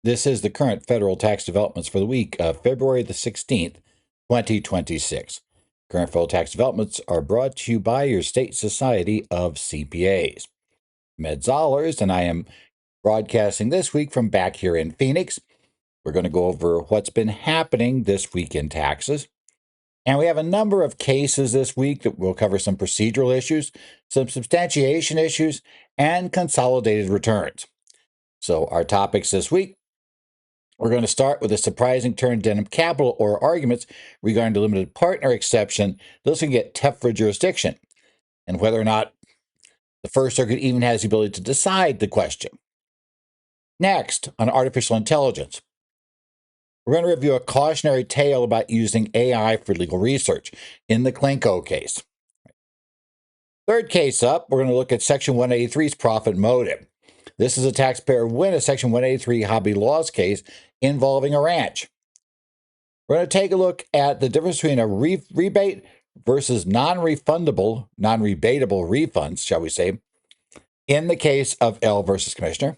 This is the current federal tax developments for the week of February the 16th, 2026. Current federal tax developments are brought to you by your state society of CPAs. I'm Ed Zollars, and I am broadcasting this week from back here in Phoenix. We're going to go over what's been happening this week in taxes. And we have a number of cases this week that will cover some procedural issues, some substantiation issues, and consolidated returns. So our topics this week, we're going to start with a surprising turn Denham Capital oral arguments regarding the limited partner exception. Those can get TEFRA jurisdiction, and whether or not the First Circuit even has the ability to decide the question. Next, on artificial intelligence, we're going to review a cautionary tale about using AI for legal research in the Klinko case. Third case up, we're going to look at Section 183's profit motive. This is a taxpayer win a Section 183 hobby loss case involving a ranch. We're going to take a look at the difference between a rebate versus non-rebatable refunds, shall we say, in the case of L versus Commissioner.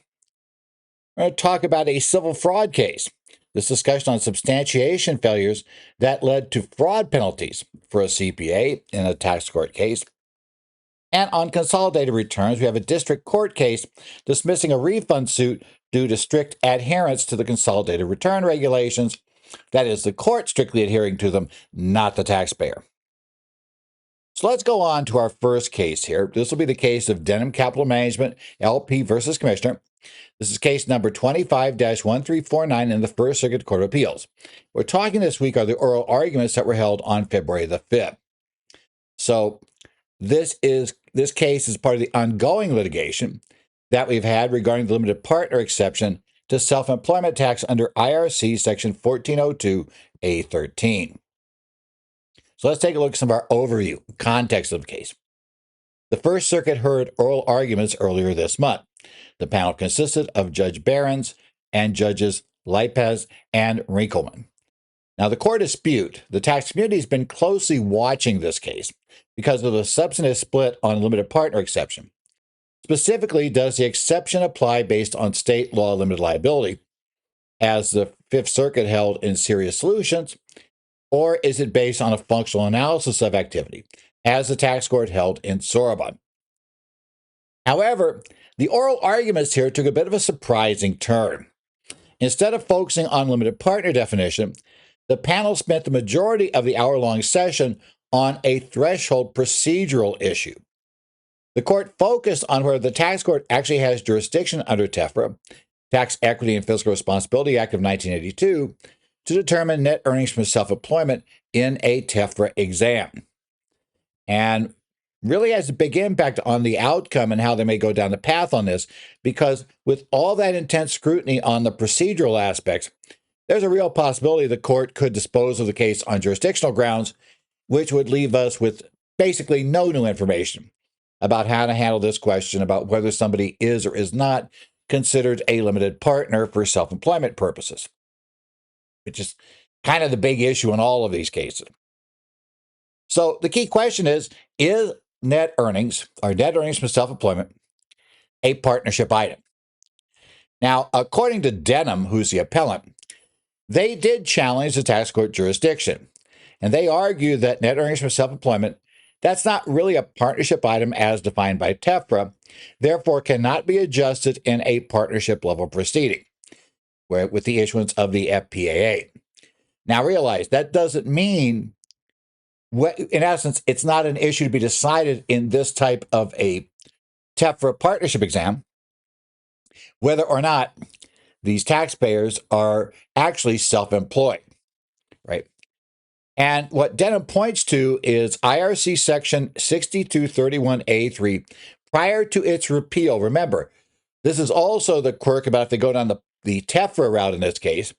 We're going to talk about a civil fraud case. This discussion on substantiation failures that led to fraud penalties for a CPA in a tax court case. And on consolidated returns, we have a district court case dismissing a refund suit due to strict adherence to the consolidated return regulations. That is, the court strictly adhering to them, not the taxpayer. So let's go on to our first case here. This will be the case of Denham Capital Management, LP versus Commissioner. This is case number 25-1349 in the First Circuit Court of Appeals. We're talking this week are the oral arguments that were held on February the 5th. So this case is part of the ongoing litigation that we've had regarding the limited partner exception to self-employment tax under IRC Section 1402A13. So let's take a look at some of our overview, context of the case. The First Circuit heard oral arguments earlier this month. The panel consisted of Judge Behrens and Judges Lipez and Rinkelman. Now, the court dispute, the tax community has been closely watching this case because of the substantive split on limited partner exception. Specifically, does the exception apply based on state law limited liability, as the Fifth Circuit held in Serious Solutions, or is it based on a functional analysis of activity, as the tax court held in Sorobon? However, the oral arguments here took a bit of a surprising turn. Instead of focusing on limited partner definition, the panel spent the majority of the hour-long session on a threshold procedural issue. The court focused on whether the tax court actually has jurisdiction under TEFRA, Tax Equity and Fiscal Responsibility Act of 1982, to determine net earnings from self-employment in a TEFRA exam. And really has a big impact on the outcome and how they may go down the path on this, because with all that intense scrutiny on the procedural aspects, there's a real possibility the court could dispose of the case on jurisdictional grounds, which would leave us with basically no new information about how to handle this question about whether somebody is or is not considered a limited partner for self-employment purposes, which is kind of the big issue in all of these cases. So the key question is net earnings from self-employment a partnership item? Now, according to Denham, who's the appellant, they did challenge the tax court jurisdiction, and they argue that net earnings from self-employment, that's not really a partnership item as defined by TEFRA, therefore cannot be adjusted in a partnership level proceeding with the issuance of the FPAA. Now realize that doesn't mean, in essence, it's not an issue to be decided in this type of a TEFRA partnership exam, whether or not these taxpayers are actually self-employed, right? And what Denham points to is IRC Section 6231A3 prior to its repeal. Remember, this is also the quirk about if they go down the TEFRA route in this case,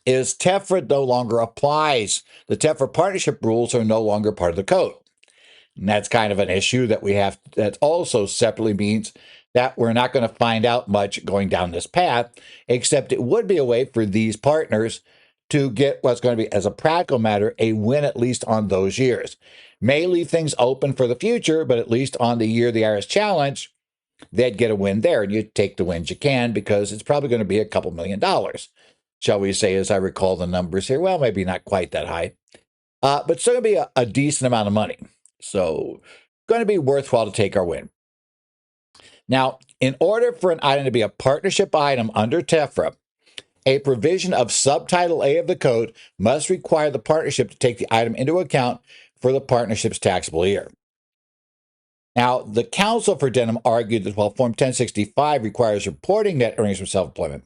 is TEFRA no longer applies. The TEFRA partnership rules are no longer part of the code. And that's kind of an issue that we have, that also separately means that we're not going to find out much going down this path, except it would be a way for these partners to get what's going to be, as a practical matter, a win at least on those years. May leave things open for the future, but at least on the year the IRS challenge, they'd get a win there, and you'd take the wins you can because it's probably going to be a couple $1,000,000, shall we say, as I recall the numbers here. Well, maybe not quite that high, but still going to be a decent amount of money. So going to be worthwhile to take our win. Now, in order for an item to be a partnership item under TEFRA, a provision of Subtitle A of the code must require the partnership to take the item into account for the partnership's taxable year. Now, the counsel for Denham argued that while Form 1065 requires reporting net earnings from self-employment,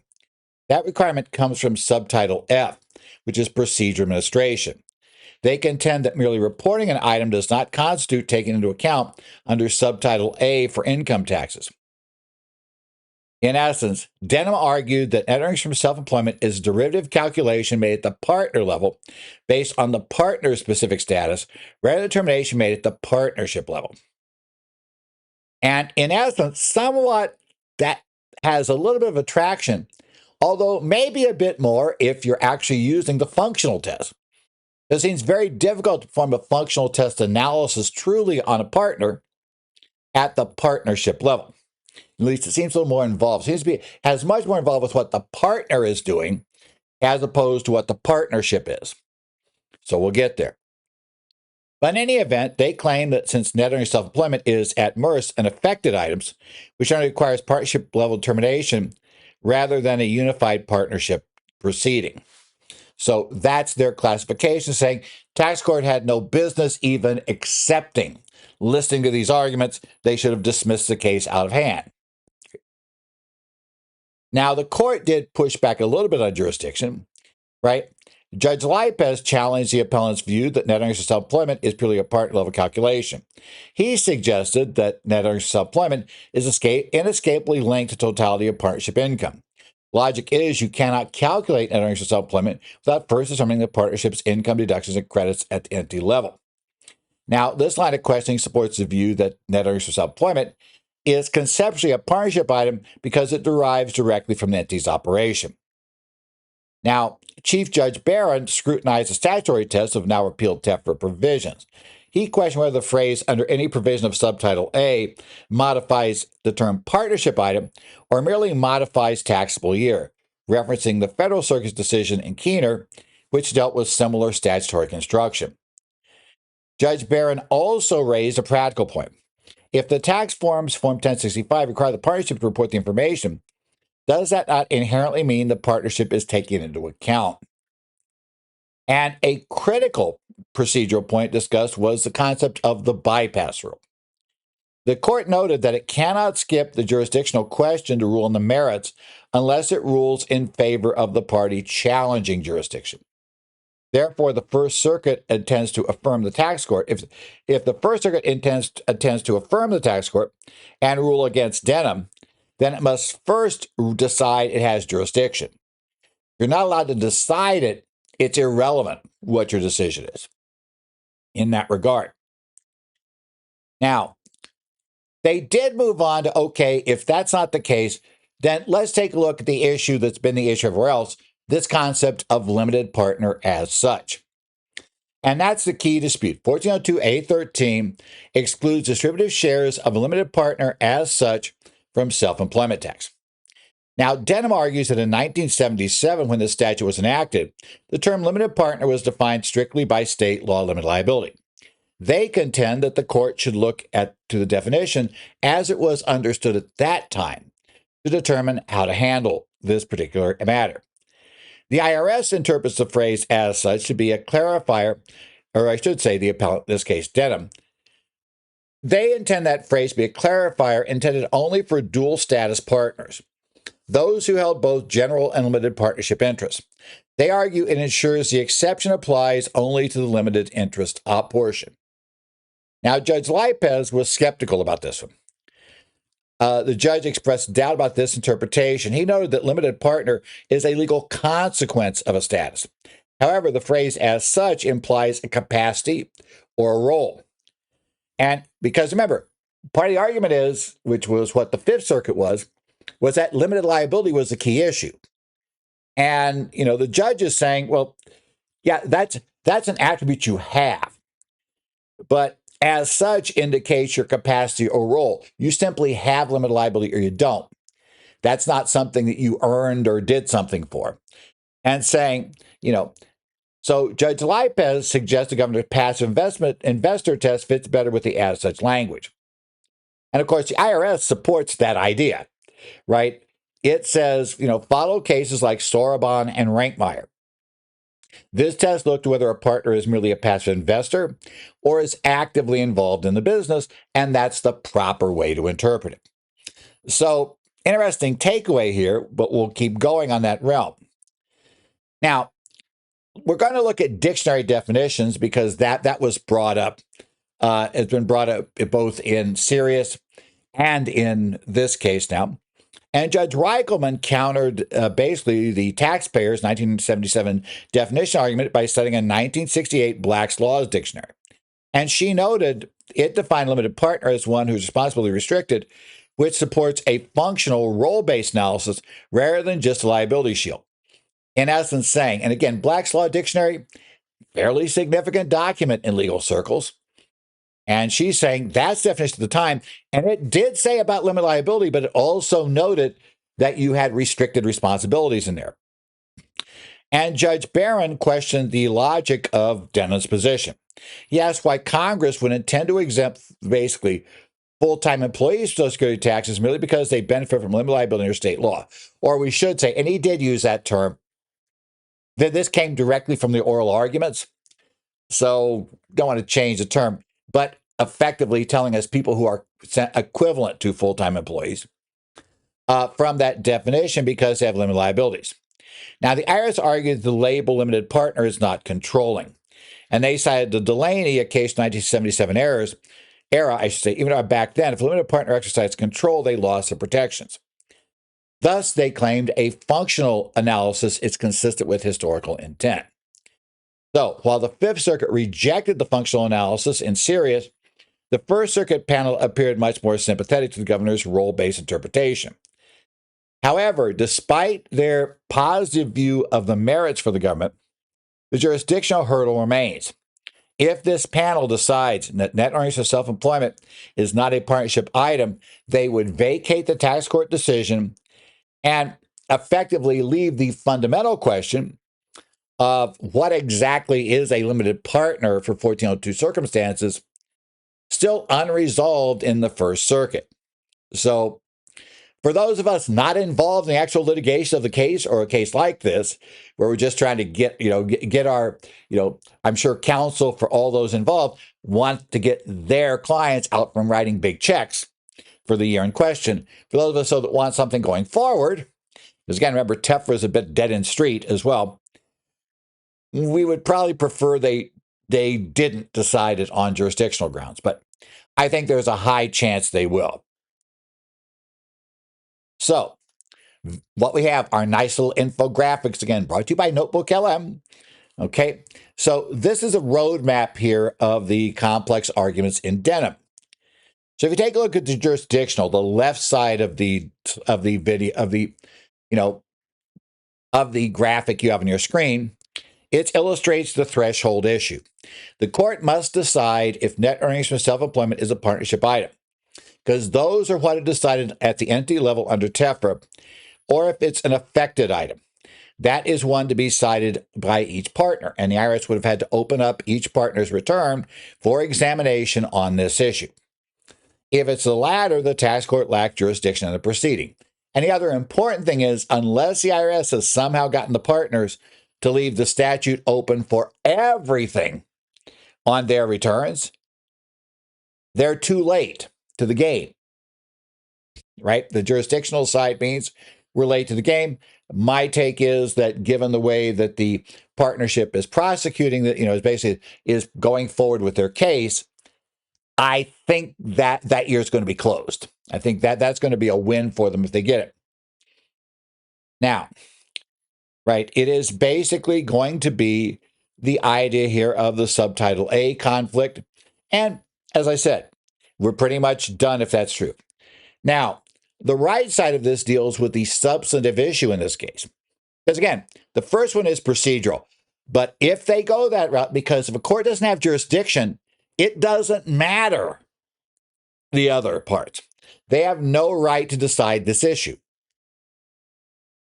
that requirement comes from Subtitle F, which is Procedure Administration. They contend that merely reporting an item does not constitute taking into account under Subtitle A for income taxes. In essence, Denham argued that net earnings from self-employment is a derivative calculation made at the partner level based on the partner's specific status, rather than determination made at the partnership level. And in essence, somewhat that has a little bit of attraction, although maybe a bit more if you're actually using the functional test. It seems very difficult to perform a functional test analysis truly on a partner at the partnership level. At least it seems a little more involved. It seems to be has much more involved with what the partner is doing as opposed to what the partnership is. So we'll get there. But in any event, they claim that since net earnings self-employment is at most an affected items, which only requires partnership level determination rather than a unified partnership proceeding. So that's their classification, saying tax court had no business even accepting. Listening to these arguments, they should have dismissed the case out of hand. Now, the court did push back a little bit on jurisdiction, right? Judge Lipez challenged the appellant's view that net earnings for self-employment is purely a partner level calculation. He suggested that net earnings for self-employment is inescapably linked to totality of partnership income. Logic is you cannot calculate net earnings for self-employment without first determining the partnership's income deductions and credits at the entity level. Now, this line of questioning supports the view that net earnings for self-employment is conceptually a partnership item because it derives directly from the entity's operation. Now, Chief Judge Barron scrutinized the statutory test of now repealed TEFRA provisions. He questioned whether the phrase under any provision of Subtitle A modifies the term partnership item or merely modifies taxable year, referencing the Federal Circuit's decision in Keener, which dealt with similar statutory construction. Judge Barron also raised a practical point. If the tax forms, Form 1065, require the partnership to report the information, does that not inherently mean the partnership is taken into account? And a critical procedural point discussed was the concept of the bypass rule. The court noted that it cannot skip the jurisdictional question to rule on the merits unless it rules in favor of the party challenging jurisdiction. Therefore, the First Circuit intends to affirm the tax court. If the First Circuit intends to affirm the tax court and rule against Denham, then it must first decide it has jurisdiction. You're not allowed to decide it. It's irrelevant what your decision is in that regard. Now, they did move on to, okay, if that's not the case, then let's take a look at the issue that's been the issue everywhere else, this concept of limited partner as such. And that's the key dispute. 1402A13 excludes distributive shares of a limited partner as such from self-employment tax. Now, Denham argues that in 1977, when this statute was enacted, the term limited partner was defined strictly by state law limited liability. They contend that the court should look to the definition as it was understood at that time to determine how to handle this particular matter. The IRS interprets the phrase as such to be a clarifier, or I should say the appellant, in this case, Denham. They intend that phrase to be a clarifier intended only for dual status partners, those who held both general and limited partnership interests. They argue it ensures the exception applies only to the limited interest portion. Now, Judge Lipez was skeptical about this one. The judge expressed doubt about this interpretation. He noted that limited partner is a legal consequence of a status. However, the phrase as such implies a capacity or a role. And because remember, part of the argument is, which was what the Fifth Circuit was that limited liability was the key issue. And, the judge is saying, well, yeah, that's an attribute you have. But as such indicates your capacity or role. You simply have limited liability or you don't. That's not something that you earned or did something for. And saying, so Judge Lipez suggests the governor's passive investor test fits better with the as such language. And of course, the IRS supports that idea, right? It says, follow cases like Sorabon and Rankmeyer. This test looked whether a partner is merely a passive investor or is actively involved in the business, and that's the proper way to interpret it. So, interesting takeaway here, but we'll keep going on that realm. Now, we're going to look at dictionary definitions because that was brought up. It's been brought up both in Sirius and in this case now. And Judge Reichelman countered basically the taxpayer's 1977 definition argument by citing a 1968 Black's Laws dictionary. And she noted it defined limited partner as one who's responsibility restricted, which supports a functional role-based analysis rather than just a liability shield. In essence saying, and again, Black's Law Dictionary, fairly significant document in legal circles. And she's saying that's the definition at the time. And it did say about limited liability, but it also noted that you had restricted responsibilities in there. And Judge Barron questioned the logic of Denham's position. He asked why Congress would intend to exempt basically full-time employees from Social Security taxes merely because they benefit from limited liability under state law. Or we should say, and he did use that term, that this came directly from the oral arguments. So don't want to change the term, but effectively telling us people who are equivalent to full-time employees from that definition because they have limited liabilities. Now, the IRS argued the label limited partner is not controlling. And they cited the Delaney, a case 1977 era, I should say, even though back then, if a limited partner exercised control, they lost their protections. Thus, they claimed a functional analysis is consistent with historical intent. So, while the Fifth Circuit rejected the functional analysis in Sirius, the First Circuit panel appeared much more sympathetic to the governor's role-based interpretation. However, despite their positive view of the merits for the government, the jurisdictional hurdle remains. If this panel decides that net earnings for self-employment is not a partnership item, they would vacate the tax court decision and effectively leave the fundamental question of what exactly is a limited partner for 1402 circumstances still unresolved in the First Circuit. So for those of us not involved in the actual litigation of the case or a case like this, where we're just trying to get our, I'm sure counsel for all those involved want to get their clients out from writing big checks for the year in question. For those of us that want something going forward, because again, remember, TEFRA is a bit dead end street as well. We would probably prefer they didn't decide it on jurisdictional grounds, but I think there's a high chance they will. So, what we have are nice little infographics, again, brought to you by Notebook LM. Okay, so this is a roadmap here of the complex arguments in Denham. So if you take a look at the jurisdictional, the left side of the video of the graphic you have on your screen, it illustrates the threshold issue. The court must decide if net earnings from self-employment is a partnership item, because those are what are decided at the entity level under TEFRA, or if it's an affected item. That is one to be cited by each partner, and the IRS would have had to open up each partner's return for examination on this issue. If it's the latter, the tax court lacked jurisdiction in the proceeding. And the other important thing is, unless the IRS has somehow gotten the partners to leave the statute open for everything on their returns, they're too late to the game, right? The jurisdictional side means we're late to the game. My take is that given the way that the partnership is prosecuting, that, is basically is going forward with their case, I think that year is going to be closed. I think that's going to be a win for them if they get it. Now, right, it is basically going to be the idea here of the subtitle A conflict. And as I said, we're pretty much done if that's true. Now, the right side of this deals with the substantive issue in this case. Because again, the first one is procedural. But if they go that route, because if a court doesn't have jurisdiction, It doesn't matter the other parts. They have no right to decide this issue.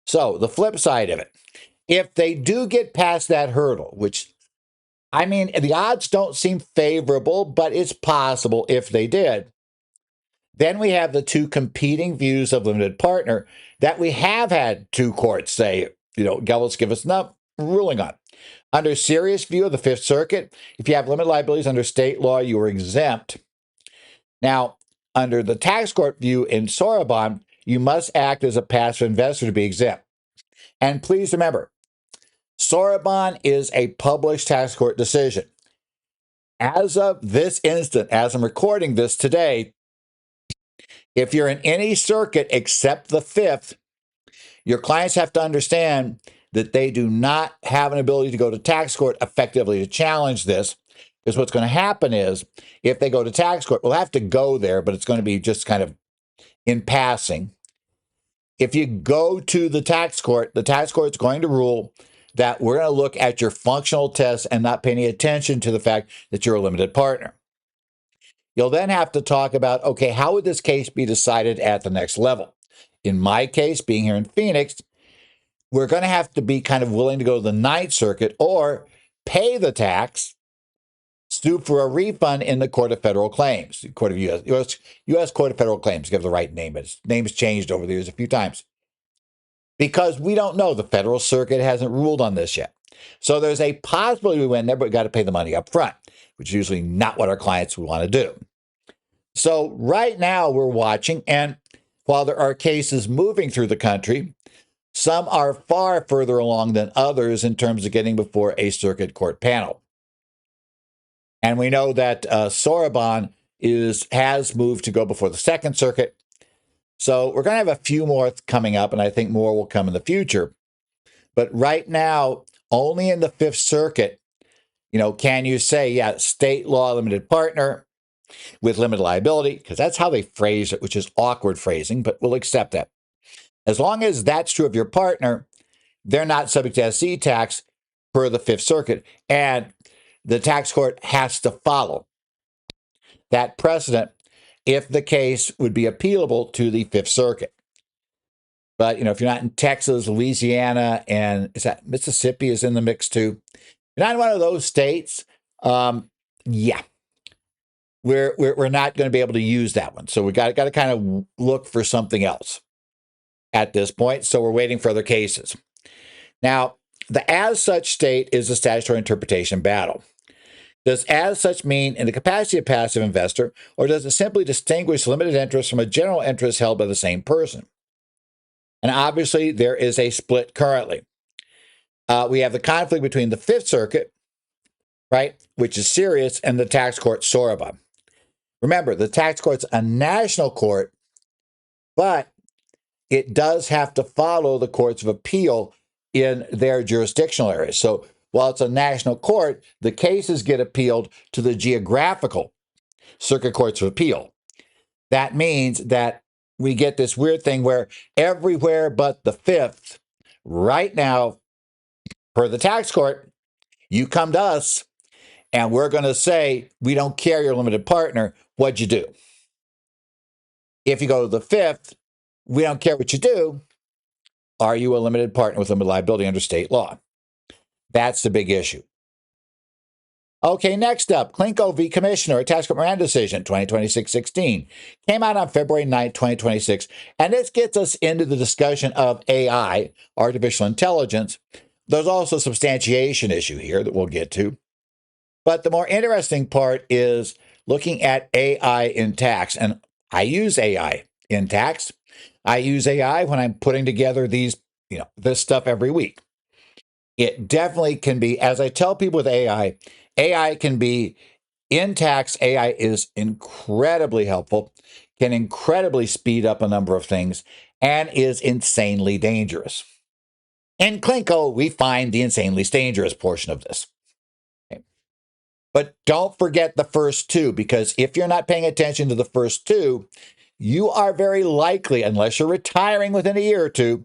So the flip side of it, if they do get past that hurdle, which, I mean, the odds don't seem favorable, but it's possible if they did, then we have the two competing views of limited partner that we have had two courts say, give us enough ruling on. Under serious view of the Fifth Circuit, if you have limited liabilities under state law, you are exempt. Now, under the tax court view in Sorabon, you must act as a passive investor to be exempt. And please remember, Sorabon is a published tax court decision. As of this instant, as I'm recording this today, if you're in any circuit except the Fifth, your clients have to understand that they do not have an ability to go to tax court effectively to challenge this. Because what's going to happen is, if they go to tax court, we'll have to go there, but it's going to be just kind of in passing. If you go to the tax court is going to rule that we're going to look at your functional tests and not pay any attention to the fact that you're a limited partner. You'll then have to talk about, okay, how would this case be decided at the next level? In my case, being here in Phoenix, we're going to have to be kind of willing to go to the Ninth Circuit or pay the tax, sue for a refund in the Court of Federal Claims, Court of U.S. Court of Federal Claims, give the right name. Its name's changed over the years a few times. Because we don't know. The Federal Circuit hasn't ruled on this yet. So there's a possibility we win there, but we've got to pay the money up front, which is usually not what our clients would want to do. So right now we're watching, and while there are cases moving through the country, some are far further along than others in terms of getting before a circuit court panel. And we know that Sorabon has moved to go before the Second Circuit. So we're going to have a few more coming up, and I think more will come in the future. But right now, only in the Fifth Circuit, can you say, state law limited partner with limited liability, because that's how they phrase it, which is awkward phrasing, but we'll accept that. As long as that's true of your partner, they're not subject to SC tax per the Fifth Circuit, and the tax court has to follow that precedent if the case would be appealable to the Fifth Circuit. But, if you're not in Texas, Louisiana, and is that Mississippi is in the mix too? If you're not in one of those states, we're not going to be able to use that one. So we got to kind of look for something else at this point. So we're waiting for other cases. Now, the as such state is a statutory interpretation battle. Does as such mean in the capacity of passive investor, or does it simply distinguish limited interest from a general interest held by the same person? And obviously, there is a split currently. We have the conflict between the Fifth Circuit, right, which is serious, and the tax court Sorabon. Remember, the tax court's a national court, but it does have to follow the courts of appeal in their jurisdictional areas. So while it's a national court, the cases get appealed to the geographical circuit courts of appeal. That means that we get this weird thing where everywhere but the Fifth, right now, per the tax court, you come to us and we're going to say, we don't care, you're a limited partner, what'd you do? If you go to the Fifth, we don't care what you do. Are you a limited partner with limited liability under state law? That's the big issue. Okay, next up, Klinko v. Commissioner, a tax court Miranda decision, 2026-16, came out on February 9, 2026, and this gets us into the discussion of AI, artificial intelligence. There's also a substantiation issue here that we'll get to. But the more interesting part is looking at AI in tax, and I use AI in tax. I use AI when I'm putting together this stuff every week. It definitely can be, as I tell people with AI can be in tax. AI is incredibly helpful, can incredibly speed up a number of things, and is insanely dangerous. In Klinko, we find the insanely dangerous portion of this. Okay. But don't forget the first two, because if you're not paying attention to the first two, you are very likely, unless you're retiring within a year or two,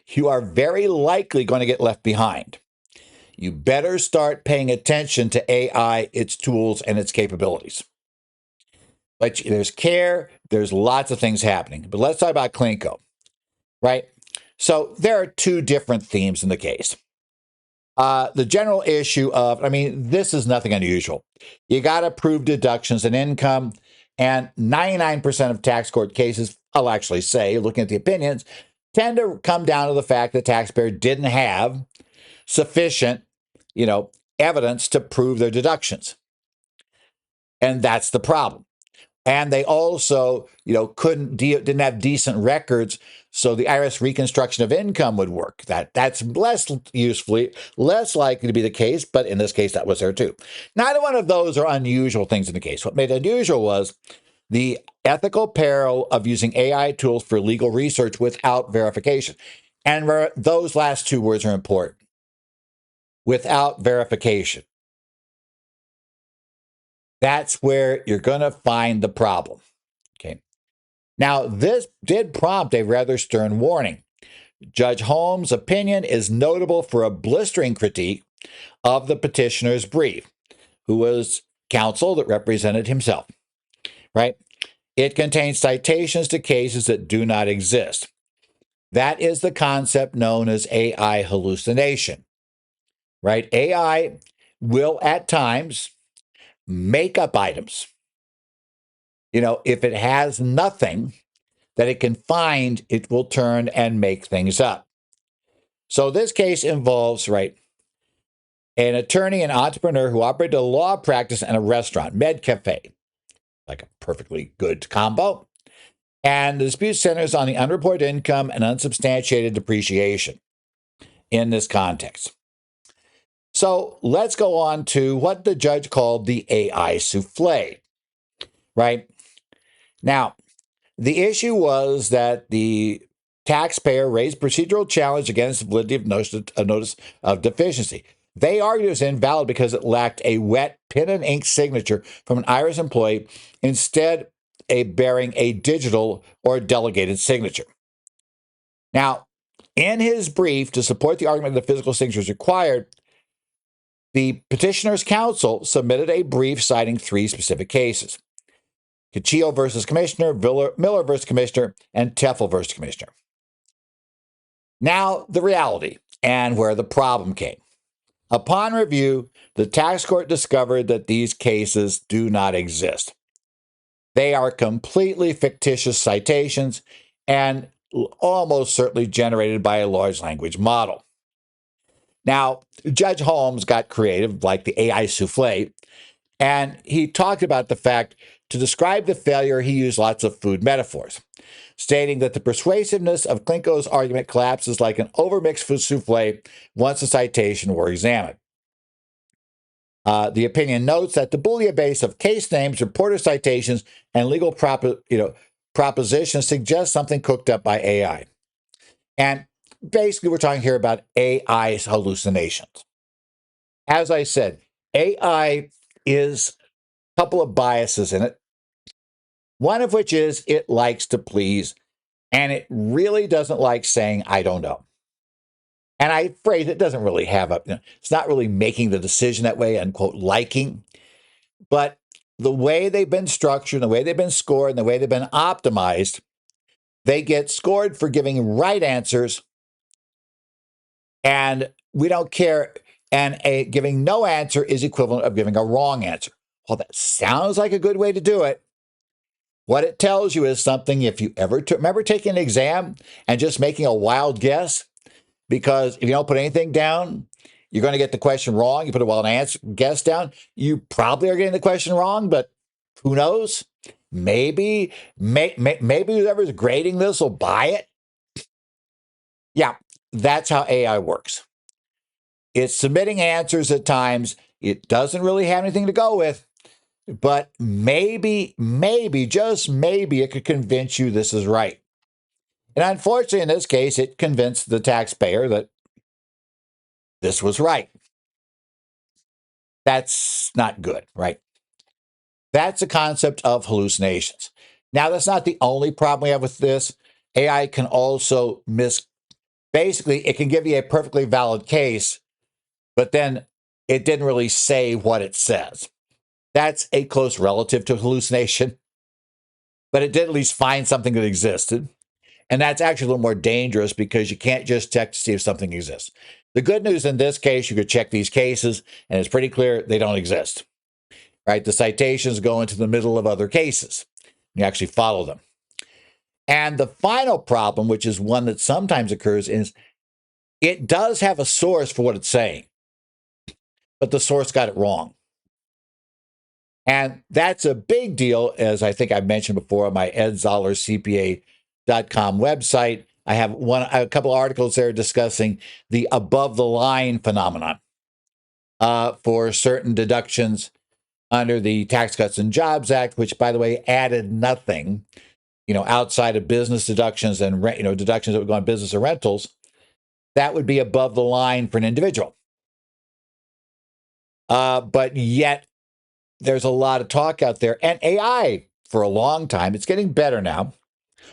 you are very likely going to get left behind. you better start paying attention to AI, its tools, and its capabilities. But there's care, there's lots of things happening. But let's talk about Clinko, right? So there are two different themes in the case. The general issue of, this is nothing unusual. You got to prove deductions and income, and 99% of tax court cases, I'll actually say, looking at the opinions, tend to come down to the fact the taxpayer didn't have sufficient, evidence to prove their deductions. And that's the problem. And they also, didn't have decent records, so the IRS reconstruction of income would work. That's less likely to be the case, but in this case, that was there too. Neither one of those are unusual things in the case. What made it unusual was the ethical peril of using AI tools for legal research without verification. And those last two words are important. Without verification. That's where you're going to find the problem. Okay. Now, this did prompt a rather stern warning. Judge Holmes' opinion is notable for a blistering critique of the petitioner's brief, who was counsel that represented himself, right? It contains citations to cases that do not exist. That is the concept known as AI hallucination, right? AI will at times make up items. If it has nothing that it can find, it will turn and make things up. So this case involves, right, an attorney and entrepreneur who operated a law practice and a restaurant, Med Cafe, like a perfectly good combo. And the dispute centers on the unreported income and unsubstantiated depreciation in this context. So let's go on to what the judge called the AI souffle, right? Now, the issue was that the taxpayer raised procedural challenge against the validity of notice of deficiency. They argued it was invalid because it lacked a wet pen and ink signature from an IRS employee, instead bearing a digital or delegated signature. Now, in his brief to support the argument that the physical signature is required, the petitioner's counsel submitted a brief citing three specific cases: Cachillo versus Commissioner, Miller versus Commissioner, and TEFRA versus Commissioner. Now, the reality and where the problem came. Upon review, the tax court discovered that these cases do not exist. They are completely fictitious citations and almost certainly generated by a large language model. Now, Judge Holmes got creative, like the AI souffle, and he talked about the fact to describe the failure, he used lots of food metaphors, stating that the persuasiveness of Clinko's argument collapses like an overmixed food souffle once the citation were examined. The opinion notes that the bouillabaisse of case names, reporter citations, and legal propositions suggests something cooked up by AI. And basically, we're talking here about AI's hallucinations. As I said, AI is a couple of biases in it. One of which is it likes to please, and it really doesn't like saying, I don't know. And I'm afraid it doesn't really have it's not really making the decision that way, unquote, liking. But the way they've been structured, the way they've been scored, and the way they've been optimized, they get scored for giving right answers, and we don't care. And giving no answer is equivalent of giving a wrong answer. Well, that sounds like a good way to do it. What it tells you is something, if you ever remember taking an exam and just making a wild guess, because if you don't put anything down, you're going to get the question wrong. You put a wild guess down, you probably are getting the question wrong, but who knows? Maybe whoever's grading this will buy it. Yeah, that's how AI works. It's submitting answers at times. It doesn't really have anything to go with, but maybe, just maybe it could convince you this is right. And unfortunately, in this case, it convinced the taxpayer that this was right. That's not good, right? That's the concept of hallucinations. Now, that's not the only problem we have with this. AI can also basically, it can give you a perfectly valid case, but then it didn't really say what it says. That's a close relative to hallucination, but it did at least find something that existed. And that's actually a little more dangerous because you can't just check to see if something exists. The good news in this case, you could check these cases, and it's pretty clear they don't exist. Right? The citations go into the middle of other cases. You actually follow them. And the final problem, which is one that sometimes occurs, is it does have a source for what it's saying, but the source got it wrong. And that's a big deal, as I think I've mentioned before on my EdZollersCPA.com website. I have a couple of articles there discussing the above the line phenomenon for certain deductions under the Tax Cuts and Jobs Act, which, by the way, added nothing, outside of business deductions and deductions that would go on business or rentals. That would be above the line for an individual. But yet, there's a lot of talk out there. And AI, for a long time, it's getting better now.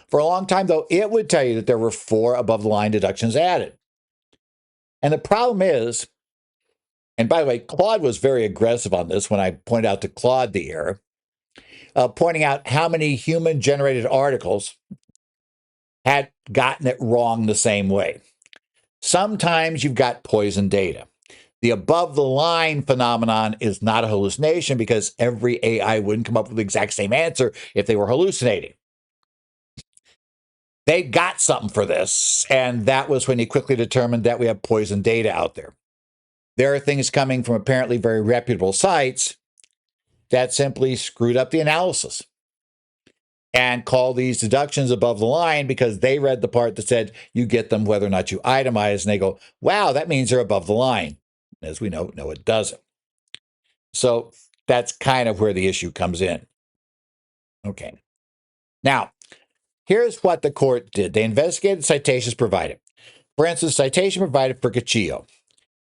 For a long time, though, it would tell you that there were 4 above-the-line deductions added. And the problem is, and by the way, Claude was very aggressive on this when I pointed out to Claude the error, pointing out how many human-generated articles had gotten it wrong the same way. Sometimes you've got poison data. The above the line phenomenon is not a hallucination because every AI wouldn't come up with the exact same answer if they were hallucinating. They got something for this, and that was when he quickly determined that we have poison data out there. There are things coming from apparently very reputable sites that simply screwed up the analysis and call these deductions above the line because they read the part that said you get them whether or not you itemize, and they go, wow, that means they're above the line. As we know, no, it doesn't. So that's kind of where the issue comes in. Okay. Now, here's what the court did. They investigated citations provided. For instance, citation provided for Cachillo,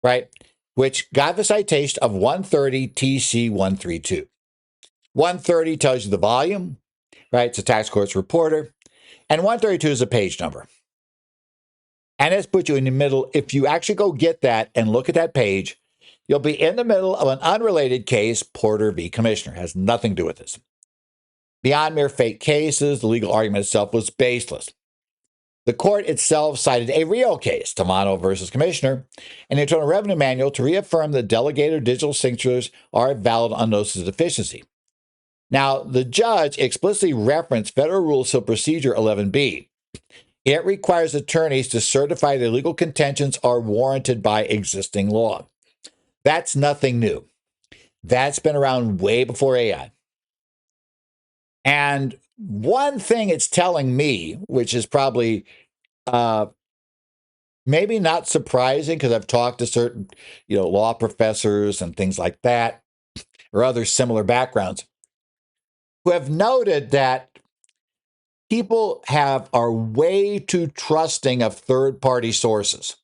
right, which got the citation of 130 TC 132. 130 tells you the volume, right? It's a tax court's reporter. And 132 is a page number. And it's put you in the middle. If you actually go get that and look at that page, you'll be in the middle of an unrelated case, Porter v. Commissioner. It has nothing to do with this. Beyond mere fake cases, the legal argument itself was baseless. The court itself cited a real case, Tamano versus Commissioner, in the Internal Revenue Manual to reaffirm that delegated digital signatures are valid on notice of deficiency. Now, the judge explicitly referenced Federal Rule of Civil Procedure 11B. It requires attorneys to certify their legal contentions are warranted by existing law. That's nothing new. That's been around way before AI. And one thing it's telling me, which is probably maybe not surprising because I've talked to certain, law professors and things like that, or other similar backgrounds, who have noted that people are way too trusting of third-party sources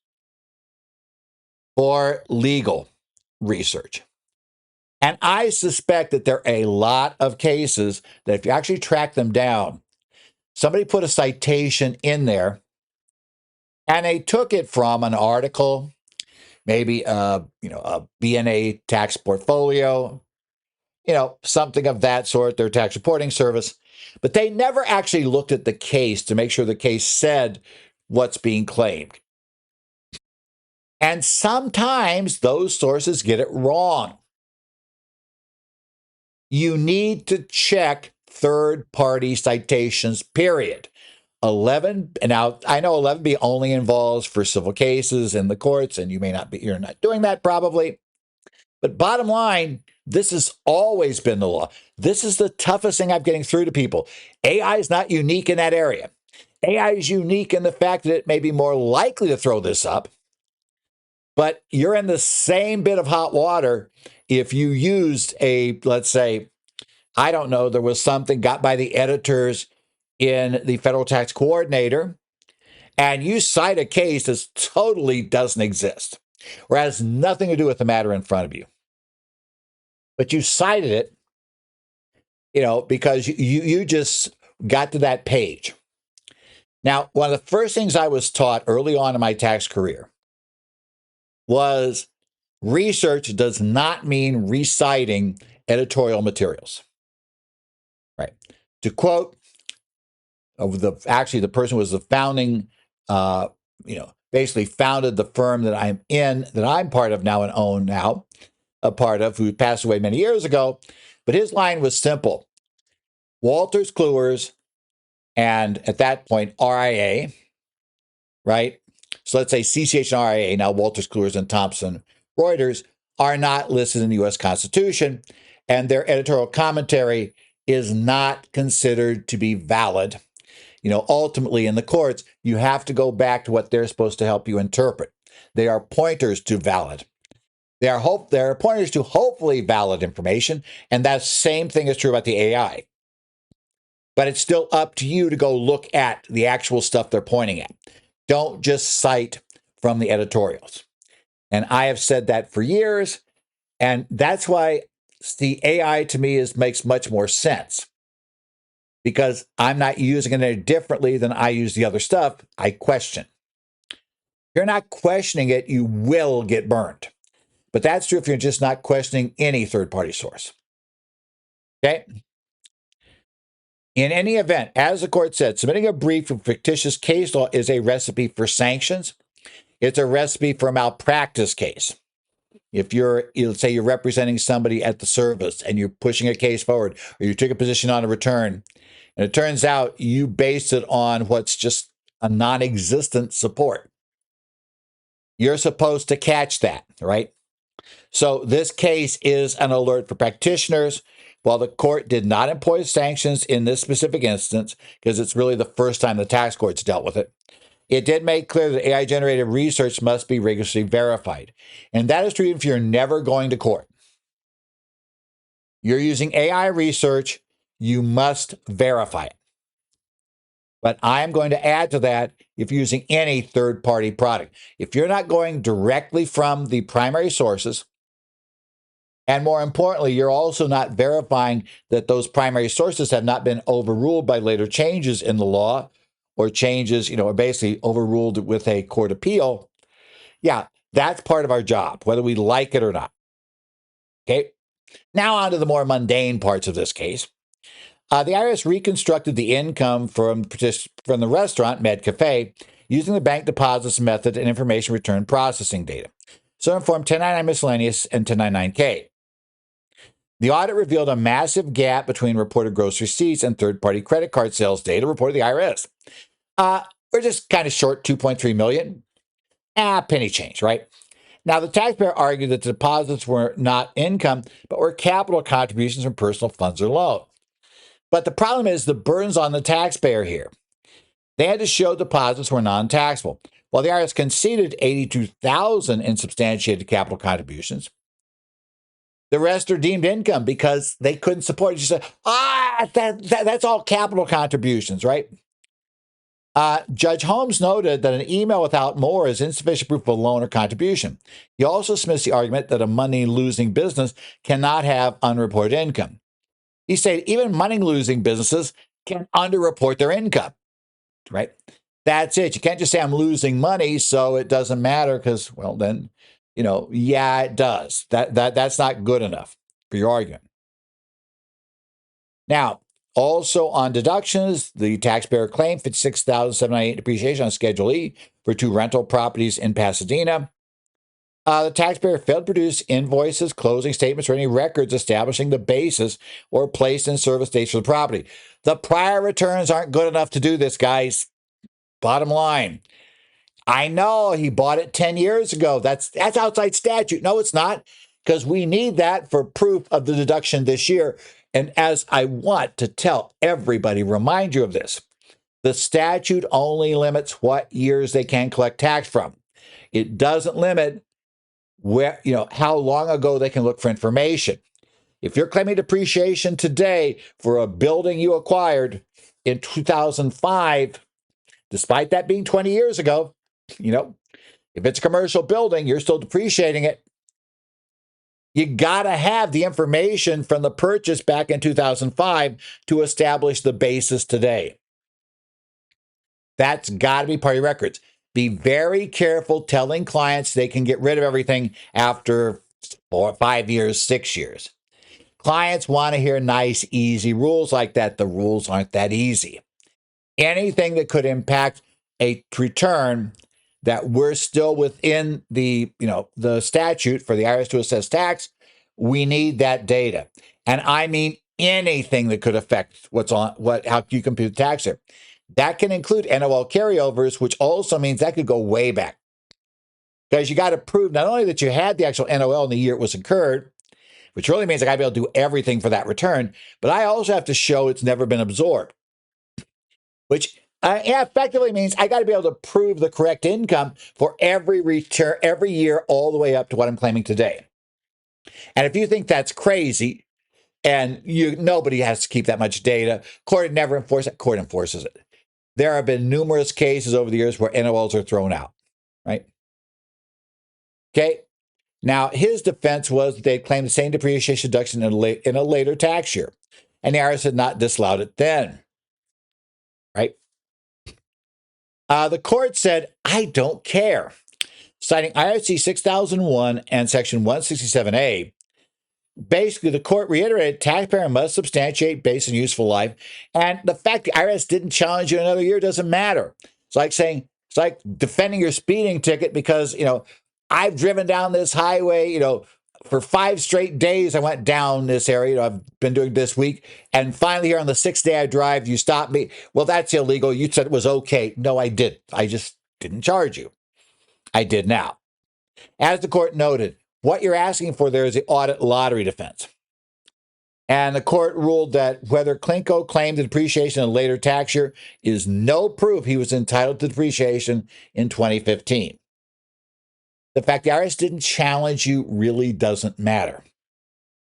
for legal research. And I suspect that there are a lot of cases that if you actually track them down, somebody put a citation in there and they took it from an article, maybe a BNA tax portfolio, something of that sort, their tax reporting service. But they never actually looked at the case to make sure the case said what's being claimed. And sometimes those sources get it wrong. You need to check third-party citations, period. 11, and now I know 11B only involves for civil cases in the courts, and you're not doing that probably. But bottom line, this has always been the law. This is the toughest thing I'm getting through to people. AI is not unique in that area. AI is unique in the fact that it may be more likely to throw this up, but you're in the same bit of hot water if you used let's say, I don't know, there was something got by the editors in the Federal Tax Coordinator, and you cite a case that totally doesn't exist, or has nothing to do with the matter in front of you. But you cited it, because you just got to that page. Now, one of the first things I was taught early on in my tax career was Research does not mean reciting editorial materials. Right. To quote the person was the founding, basically founded the firm that I'm part of now and own now, a part of, who passed away many years ago. But his line was simple. Wolters Kluwer's, and at that point, RIA, right? So let's say CCH and RIA, now Wolters Kluwer's and Thomson Reuters, are not listed in the U.S. Constitution, and their editorial commentary is not considered to be valid. Ultimately in the courts, you have to go back to what they're supposed to help you interpret. They are pointers to valid. They are pointers to hopefully valid information, and that same thing is true about the AI. But it's still up to you to go look at the actual stuff they're pointing at. Don't just cite from the editorials. And I have said that for years, and that's why the AI to me makes much more sense. Because I'm not using it any differently than I use the other stuff. I question. If you're not questioning it, you will get burned. But that's true if you're just not questioning any third-party source. Okay? In any event, as the court said, submitting a brief for fictitious case law is a recipe for sanctions. It's a recipe for a malpractice case. If let's say you're representing somebody at the service and you're pushing a case forward, or you took a position on a return, and it turns out you based it on what's just a non-existent support. You're supposed to catch that, right? So this case is an alert for practitioners. While the court did not impose sanctions in this specific instance, because it's really the first time the tax court's dealt with it, it did make clear that AI-generated research must be rigorously verified. And that is true even if you're never going to court. You're using AI research, you must verify it. But I'm going to add to that if you're using any third-party product. If you're not going directly from the primary sources, and more importantly, you're also not verifying that those primary sources have not been overruled by later changes in the law, or changes, or basically overruled with a court appeal, yeah, that's part of our job, whether we like it or not. Okay? Now on to the more mundane parts of this case. The IRS reconstructed the income from the restaurant, Med Cafe, using the bank deposits method and information return processing data. So in Form 1099 Miscellaneous and 1099-K. The audit revealed a massive gap between reported gross receipts and third-party credit card sales data reported to the IRS. We're just kind of short $2.3 million. Penny change, right? Now, the taxpayer argued that the deposits were not income, but were capital contributions from personal funds or loan. But the problem is the burden's on the taxpayer here. They had to show deposits were non-taxable. While the IRS conceded $82,000 in substantiated capital contributions, the rest are deemed income because they couldn't support it. You say, that's all capital contributions, right? Judge Holmes noted that an email without more is insufficient proof of a loan or contribution. He also dismissed the argument that a money-losing business cannot have unreported income. He said even money-losing businesses can underreport their income, right? That's it. You can't just say I'm losing money, so it doesn't matter because, well, then, yeah, it does. That's not good enough for your argument. Now, also on deductions, the taxpayer claimed $56,798 depreciation on Schedule E for 2 rental properties in Pasadena. The taxpayer failed to produce invoices, closing statements, or any records establishing the basis or placed in service dates for the property. The prior returns aren't good enough to do this, guys. Bottom line. I know he bought it 10 years ago. That's outside statute. No, it's not, because we need that for proof of the deduction this year. And as I want to tell everybody, remind you of this, the statute only limits what years they can collect tax from. It doesn't limit how long ago they can look for information. If you're claiming depreciation today for a building you acquired in 2005, despite that being 20 years ago, if it's a commercial building, you're still depreciating it. You got to have the information from the purchase back in 2005 to establish the basis today. That's got to be part of your records. Be very careful telling clients they can get rid of everything after 4 or 5 years, 6 years. Clients want to hear nice, easy rules like that. The rules aren't that easy. Anything that could impact a return that we're still within the statute for the IRS to assess tax, we need that data. And I mean anything that could affect how you compute the tax here. That can include NOL carryovers, which also means that could go way back. Because you got to prove not only that you had the actual NOL in the year it was incurred, which really means I got to be able to do everything for that return, but I also have to show it's never been absorbed, which effectively means I got to be able to prove the correct income for every return, every year, all the way up to what I'm claiming today. And if you think that's crazy, and nobody has to keep that much data, court never enforces it. Court enforces it. There have been numerous cases over the years where NOLs are thrown out, right? Okay. Now, his defense was that they claimed the same depreciation deduction in a later tax year, and the IRS had not disallowed it then, right? The court said, I don't care, citing IRC 6001 and Section 167A. Basically, the court reiterated taxpayer must substantiate base and useful life, and the fact the IRS didn't challenge you another year doesn't matter. It's like defending your speeding ticket because, I've driven down this highway, for 5 straight days. I went down this area. I've been doing this week. And finally, here on the 6th day I drive, you stopped me. Well, that's illegal. You said it was okay. No, I didn't. I just didn't charge you. I did now. As the court noted, what you're asking for there is the audit lottery defense. And the court ruled that whether Klinko claimed the depreciation in a later tax year is no proof he was entitled to depreciation in 2015. The fact the IRS didn't challenge you really doesn't matter,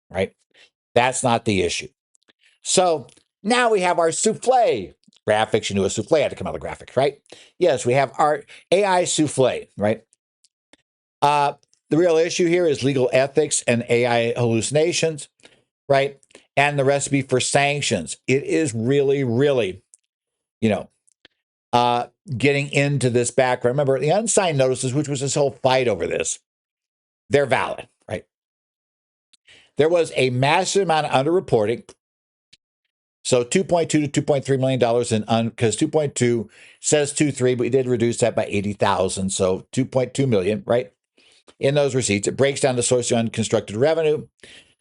right? That's not the issue. So now we have our souffle. Graphics, you knew a souffle had to come out of the graphics, right? Yes, we have our AI souffle, right? The real issue here is legal ethics and AI hallucinations, right? And the recipe for sanctions. It is really, really, getting into this background. Remember, the unsigned notices, which was this whole fight over this, they're valid, right? There was a massive amount of underreporting. So $2.2 to $2.3 million because 2.2 says 2.3, but we did reduce that by 80,000. So 2.2 million, right? In those receipts, it breaks down the source of unconstructed revenue,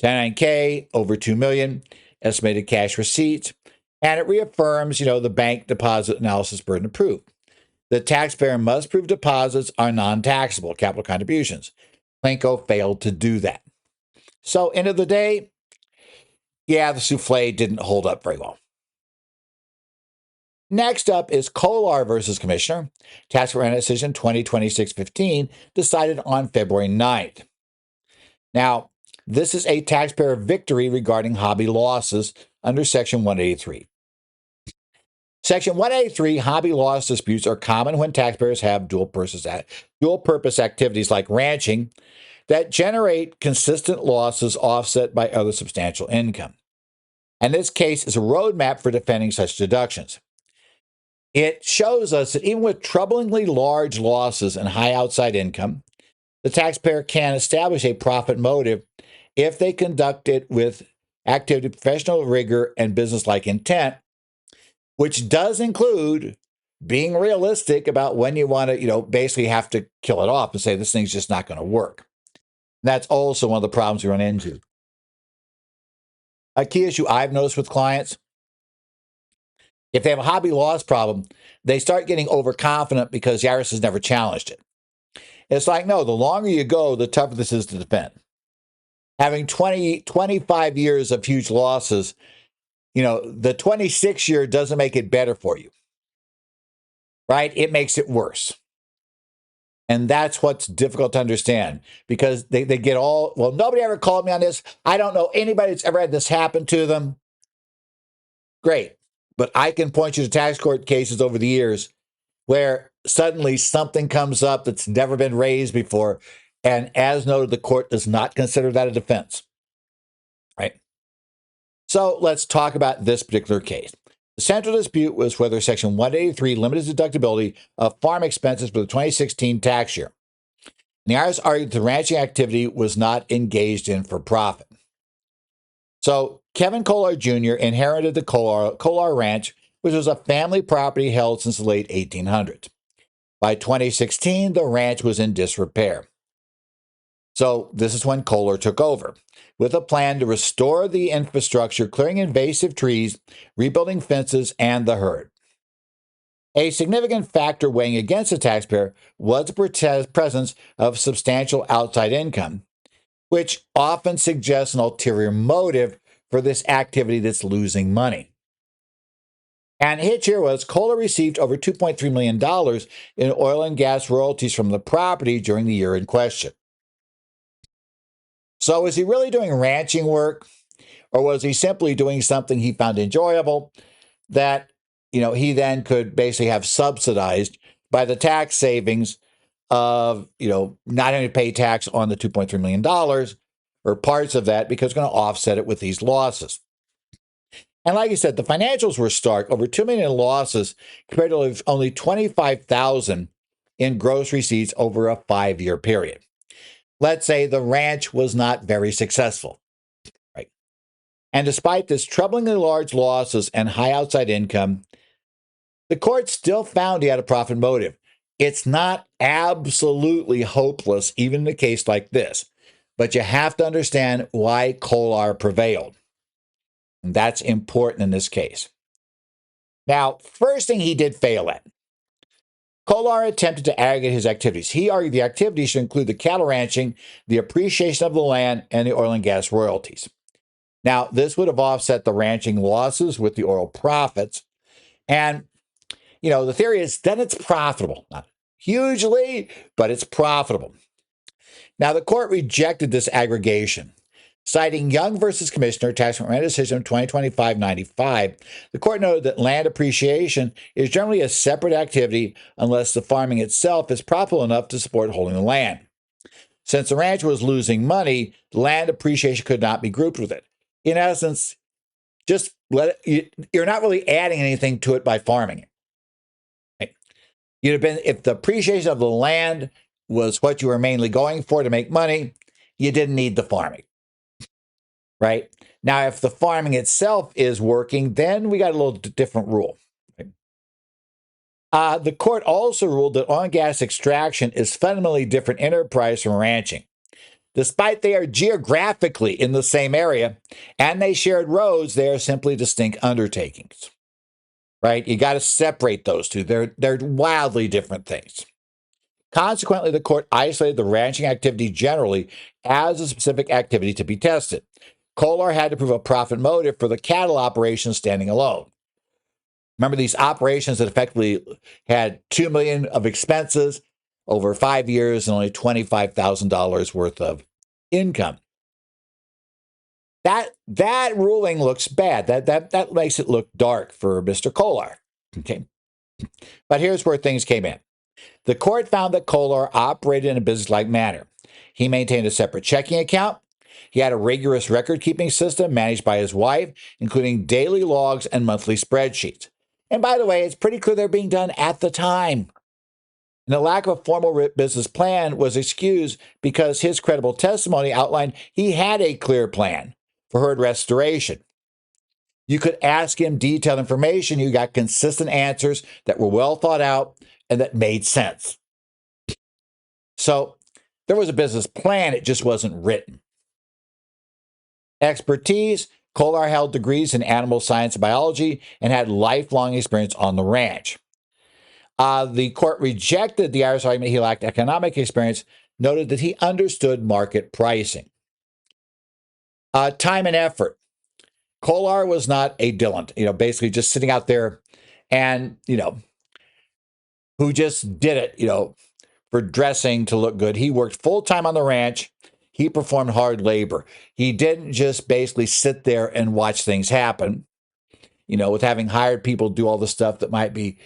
10.9K, over 2 million, estimated cash receipts, and it reaffirms, the bank deposit analysis burden of proof. The taxpayer must prove deposits are non-taxable capital contributions. Klinko failed to do that. So, end of the day, the souffle didn't hold up very well. Next up is Kolar versus Commissioner. Tax Court Decision 2026-15 decided on February 9th. Now, this is a taxpayer victory regarding hobby losses under Section 183. Section 183 hobby loss disputes are common when taxpayers have dual purpose activities like ranching that generate consistent losses offset by other substantial income. And this case is a roadmap for defending such deductions. It shows us that even with troublingly large losses and high outside income, the taxpayer can establish a profit motive if they conduct it with activity, professional rigor, and business-like intent, which does include being realistic about when you want to, basically have to kill it off and say this thing's just not going to work. That's also one of the problems we run into. A key issue I've noticed with clients, if they have a hobby loss problem, they start getting overconfident because the IRS has never challenged it. It's like, no, the longer you go, the tougher this is to defend. Having 25 years of huge losses, the 26th year doesn't make it better for you, right? It makes it worse. And that's what's difficult to understand because they get nobody ever called me on this. I don't know anybody that's ever had this happen to them. Great. But I can point you to tax court cases over the years where suddenly something comes up that's never been raised before. And as noted, the court does not consider that a defense, right? So let's talk about this particular case. The central dispute was whether Section 183 limited deductibility of farm expenses for the 2016 tax year. And the IRS argued that the ranching activity was not engaged in for profit. So Kevin Kolar Jr. inherited the Kolar Ranch, which was a family property held since the late 1800s. By 2016, the ranch was in disrepair. So this is when Kolar took over, with a plan to restore the infrastructure, clearing invasive trees, rebuilding fences, and the herd. A significant factor weighing against the taxpayer was the presence of substantial outside income, which often suggests an ulterior motive for this activity that's losing money. And the hitch here was Kolar received over $2.3 million in oil and gas royalties from the property during the year in question. So is he really doing ranching work, or was he simply doing something he found enjoyable that, he then could basically have subsidized by the tax savings of, not having to pay tax on the $2.3 million or parts of that because it's going to offset it with these losses. And like I said, the financials were stark. Over $2 million in losses compared to only $25,000 in gross receipts over a 5-year period. Let's say the ranch was not very successful, right? And despite this troublingly large losses and high outside income, the court still found he had a profit motive. It's not absolutely hopeless, even in a case like this, but you have to understand why Kolar prevailed. And that's important in this case. Now, first thing he did fail at. Kolar attempted to aggregate his activities. He argued the activities should include the cattle ranching, the appreciation of the land, and the oil and gas royalties. Now, this would have offset the ranching losses with the oil profits. And, the theory is that it's profitable. Not hugely, but it's profitable. Now, the court rejected this aggregation. Citing Young versus Commissioner, Tax Court Decision 2025-95, the court noted that land appreciation is generally a separate activity unless the farming itself is profitable enough to support holding the land. Since the ranch was losing money, land appreciation could not be grouped with it. In essence, just let it, you're not really adding anything to it by farming it. Right? You'd have been, if the appreciation of the land was what you were mainly going for to make money, you didn't need the farming. Right? Now, if the farming itself is working, then we got a little different rule. Right? The court also ruled that oil and gas extraction is fundamentally different enterprise from ranching. Despite they are geographically in the same area and they shared roads, they are simply distinct undertakings. Right? You got to separate those two. They're wildly different things. Consequently, the court isolated the ranching activity generally as a specific activity to be tested. Kolar had to prove a profit motive for the cattle operation standing alone. Remember, these operations that effectively had $2 million of expenses over 5 years and only $25,000 worth of income. That ruling looks bad. That makes it look dark for Mr. Kolar. Okay, but here's where things came in. The court found that Kolar operated in a business-like manner. He maintained a separate checking account. He had a rigorous record-keeping system managed by his wife, including daily logs and monthly spreadsheets. And by the way, it's pretty clear they're being done at the time. And the lack of a formal business plan was excused because his credible testimony outlined he had a clear plan for herd restoration. You could ask him detailed information. You got consistent answers that were well thought out and that made sense. So there was a business plan. It just wasn't written. Expertise. Kolar held degrees in animal science and biology and had lifelong experience on the ranch. The court rejected the IRS argument he lacked economic experience, noted that he understood market pricing. Time and effort. Kolar was not a dilettante, basically just sitting out there and, who just did it, for dressing to look good. He worked full-time on the ranch. He performed hard labor. He didn't just basically sit there and watch things happen, with having hired people do all the stuff that might be,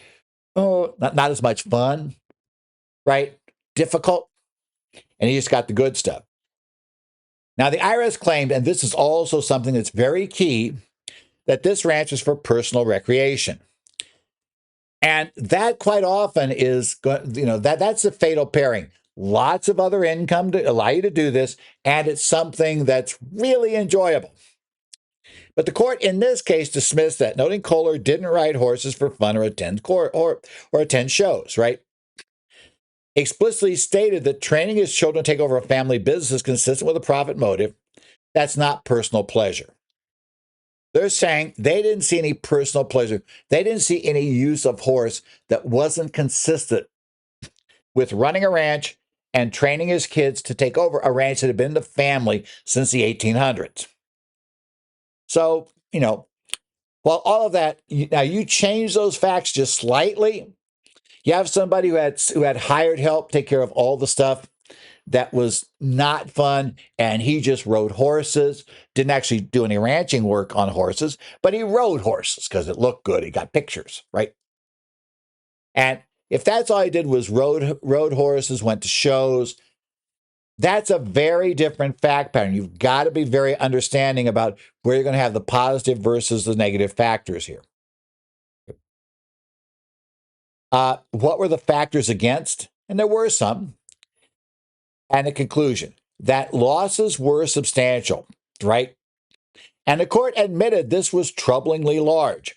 not as much fun, right? Difficult. And he just got the good stuff. Now, the IRS claimed, and this is also something that's very key, that this ranch was for personal recreation. And that quite often is, that's a fatal pairing. Lots of other income to allow you to do this, and it's something that's really enjoyable. But the court in this case dismissed that, noting Kohler didn't ride horses for fun or attend shows, right? Explicitly stated that training his children to take over a family business is consistent with a profit motive. That's not personal pleasure. They're saying they didn't see any personal pleasure. They didn't see any use of horse that wasn't consistent with running a ranch and training his kids to take over a ranch that had been in the family since the 1800s. So, while all of that, now you change those facts just slightly. You have somebody who had hired help take care of all the stuff that was not fun, and he just rode horses, didn't actually do any ranching work on horses, but he rode horses because it looked good. He got pictures, right? And if that's all he did was rode horses, went to shows, that's a very different fact pattern. You've got to be very understanding about where you're going to have the positive versus the negative factors here. What were the factors against? And there were some. And the conclusion that losses were substantial, right? And the court admitted this was troublingly large,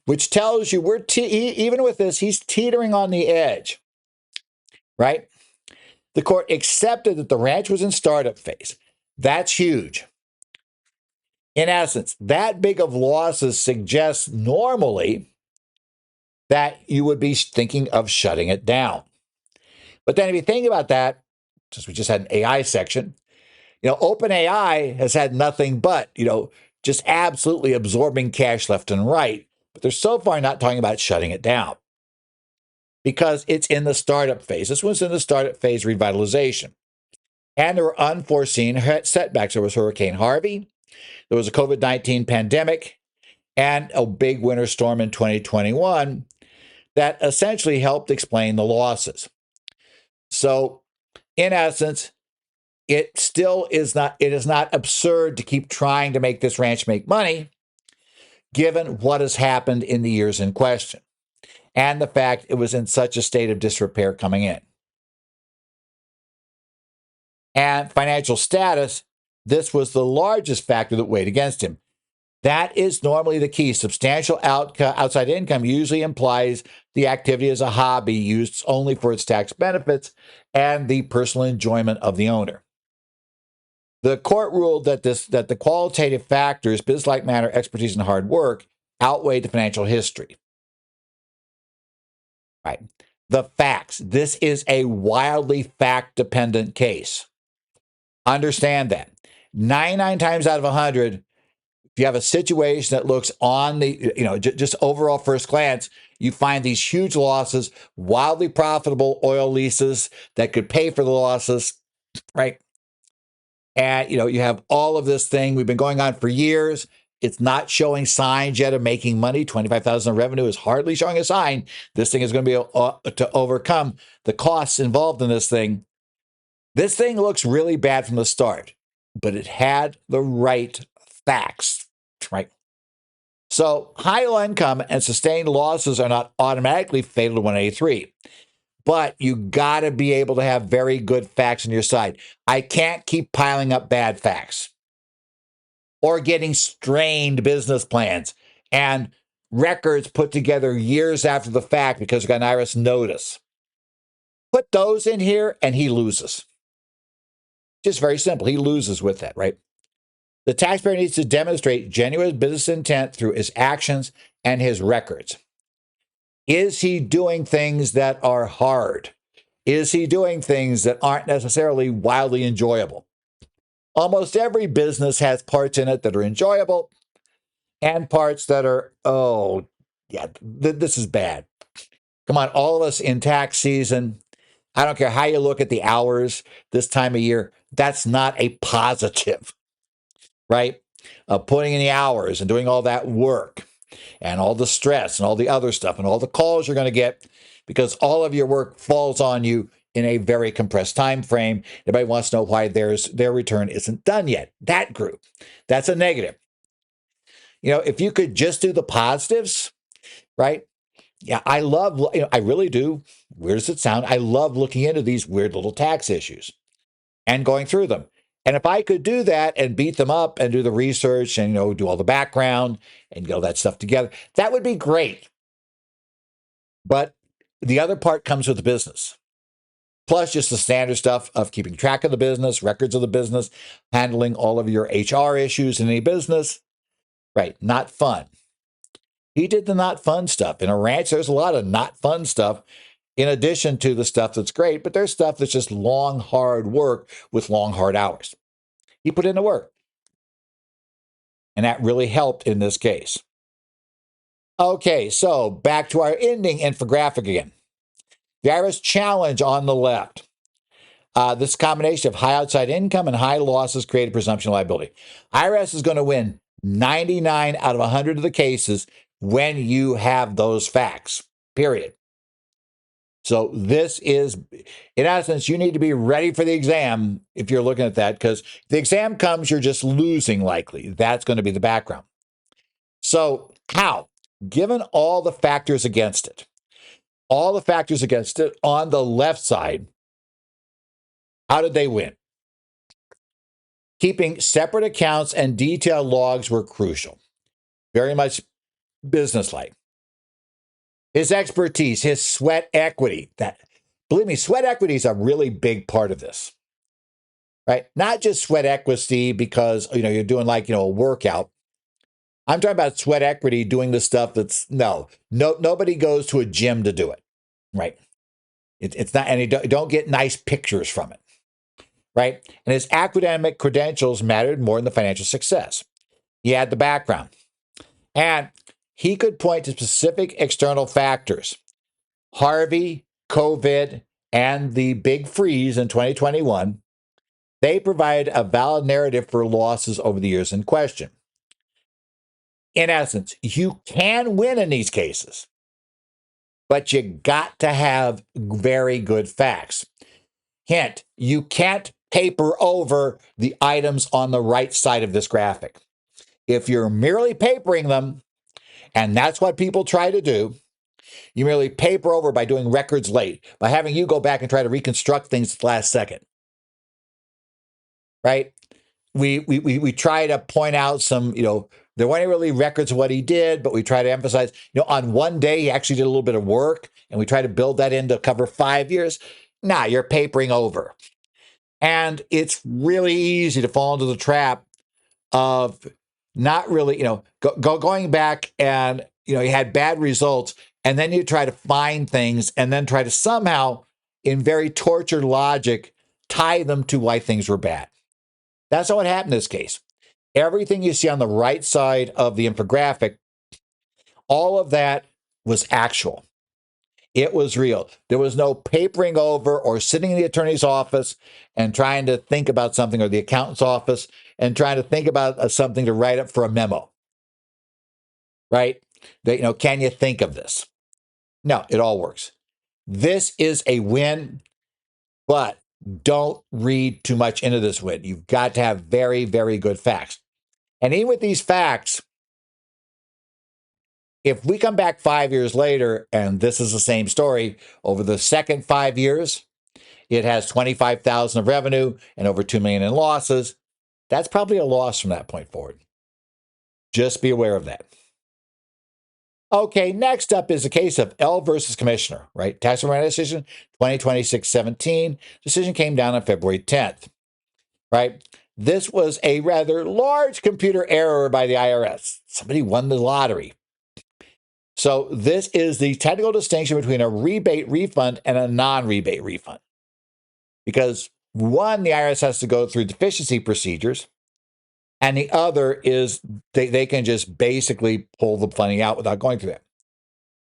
which tells you even with this, he's teetering on the edge, right? The court accepted that the ranch was in startup phase. That's huge. In essence, that big of losses suggests normally that you would be thinking of shutting it down. But then if you think about that, since we just had an AI section, OpenAI has had nothing but, just absolutely absorbing cash left and right. But they're so far not talking about shutting it down because it's in the startup phase. This one's in the startup phase revitalization. And there were unforeseen setbacks. There was Hurricane Harvey, there was a COVID-19 pandemic, and a big winter storm in 2021 that essentially helped explain the losses. So, in essence, it is not absurd to keep trying to make this ranch make money, given what has happened in the years in question and the fact it was in such a state of disrepair coming in. And financial status, this was the largest factor that weighed against him. That is normally the key. Substantial outside income usually implies the activity is a hobby used only for its tax benefits and the personal enjoyment of the owner. The court ruled that the qualitative factors, business-like manner, expertise, and hard work, outweighed the financial history. Right. The facts. This is a wildly fact-dependent case. Understand that. 99 times out of 100, if you have a situation that looks on the, just overall first glance, you find these huge losses, wildly profitable oil leases that could pay for the losses, right? And, you have all of this thing. We've been going on for years. It's not showing signs yet of making money. 25,000 in revenue is hardly showing a sign. This thing is going to be to overcome the costs involved in this thing. This thing looks really bad from the start, but it had the right facts, right? So high income and sustained losses are not automatically fatal to 183. But you got to be able to have very good facts on your side. I can't keep piling up bad facts or getting strained business plans and records put together years after the fact because we got an IRS notice. Put those in here and he loses. Just very simple. He loses with that, right? The taxpayer needs to demonstrate genuine business intent through his actions and his records. Is he doing things that are hard? Is he doing things that aren't necessarily wildly enjoyable? Almost every business has parts in it that are enjoyable and parts that are, this is bad. Come on, all of us in tax season, I don't care how you look at the hours this time of year, that's not a positive, right? Putting in the hours and doing all that work and all the stress and all the other stuff and all the calls you're going to get because all of your work falls on you in a very compressed time frame. Everybody wants to know why their return isn't done yet. That group, that's a negative. If you could just do the positives, right? Yeah, I love, I really do. Weird as it sound, I love looking into these weird little tax issues and going through them. And if I could do that and beat them up and do the research and, do all the background and get all that stuff together, that would be great. But the other part comes with the business. Plus, just the standard stuff of keeping track of the business, records of the business, handling all of your HR issues in any business. Right. Not fun. He did the not fun stuff. In a ranch, there's a lot of not fun stuff in addition to the stuff that's great, but there's stuff that's just long, hard work with long, hard hours. He put in the work. And that really helped in this case. Okay, so back to our ending infographic again. The IRS challenge on the left. This combination of high outside income and high losses created presumption of liability. IRS is going to win 99 out of 100 of the cases when you have those facts, period. So this is, in essence, you need to be ready for the exam if you're looking at that, because if the exam comes, you're just losing likely. That's going to be the background. So how? Given all the factors against it, on the left side, how did they win? Keeping separate accounts and detailed logs were crucial. Very much businesslike. His expertise, his sweat equity. Believe me, sweat equity is a really big part of this. Right? Not just sweat equity because you're doing a workout. I'm talking about sweat equity doing the stuff that's nobody goes to a gym to do it. Right? It's not, and you don't get nice pictures from it. Right? And his academic credentials mattered more than the financial success. He had the background. And he could point to specific external factors. Harvey, COVID, and the big freeze in 2021, they provide a valid narrative for losses over the years in question. In essence, you can win in these cases, but you got to have very good facts. Hint, you can't paper over the items on the right side of this graphic. If you're merely papering them, and that's what people try to do, you merely paper over by doing records late, by having you go back and try to reconstruct things at the last second. Right? We try to point out some, there weren't really records of what he did, but we try to emphasize, on one day he actually did a little bit of work, and we try to build that in to cover 5 years. Nah, you're papering over. And it's really easy to fall into the trap of not really, going back and, you had bad results, and then you try to find things and then try to somehow, in very tortured logic, tie them to why things were bad. That's not what happened in this case. Everything you see on the right side of the infographic, all of that was actual. It was real. There was no papering over or sitting in the attorney's office and trying to think about something, or the accountant's office and trying to think about something to write up for a memo. Right? Can you think of this? No, it all works. This is a win, but don't read too much into this win. You've got to have very, very good facts. And even with these facts, if we come back 5 years later and this is the same story, over the second 5 years, it has 25,000 of revenue and over 2 million in losses. That's probably a loss from that point forward. Just be aware of that. Okay, next up is the case of L versus Commissioner, right? Tax Reform Decision 2026-17. Decision came down on February 10th, right? This was a rather large computer error by the IRS. Somebody won the lottery. So this is the technical distinction between a rebate refund and a non-rebate refund. Because one, the IRS has to go through deficiency procedures, and the other is they can just basically pull the funding out without going through that.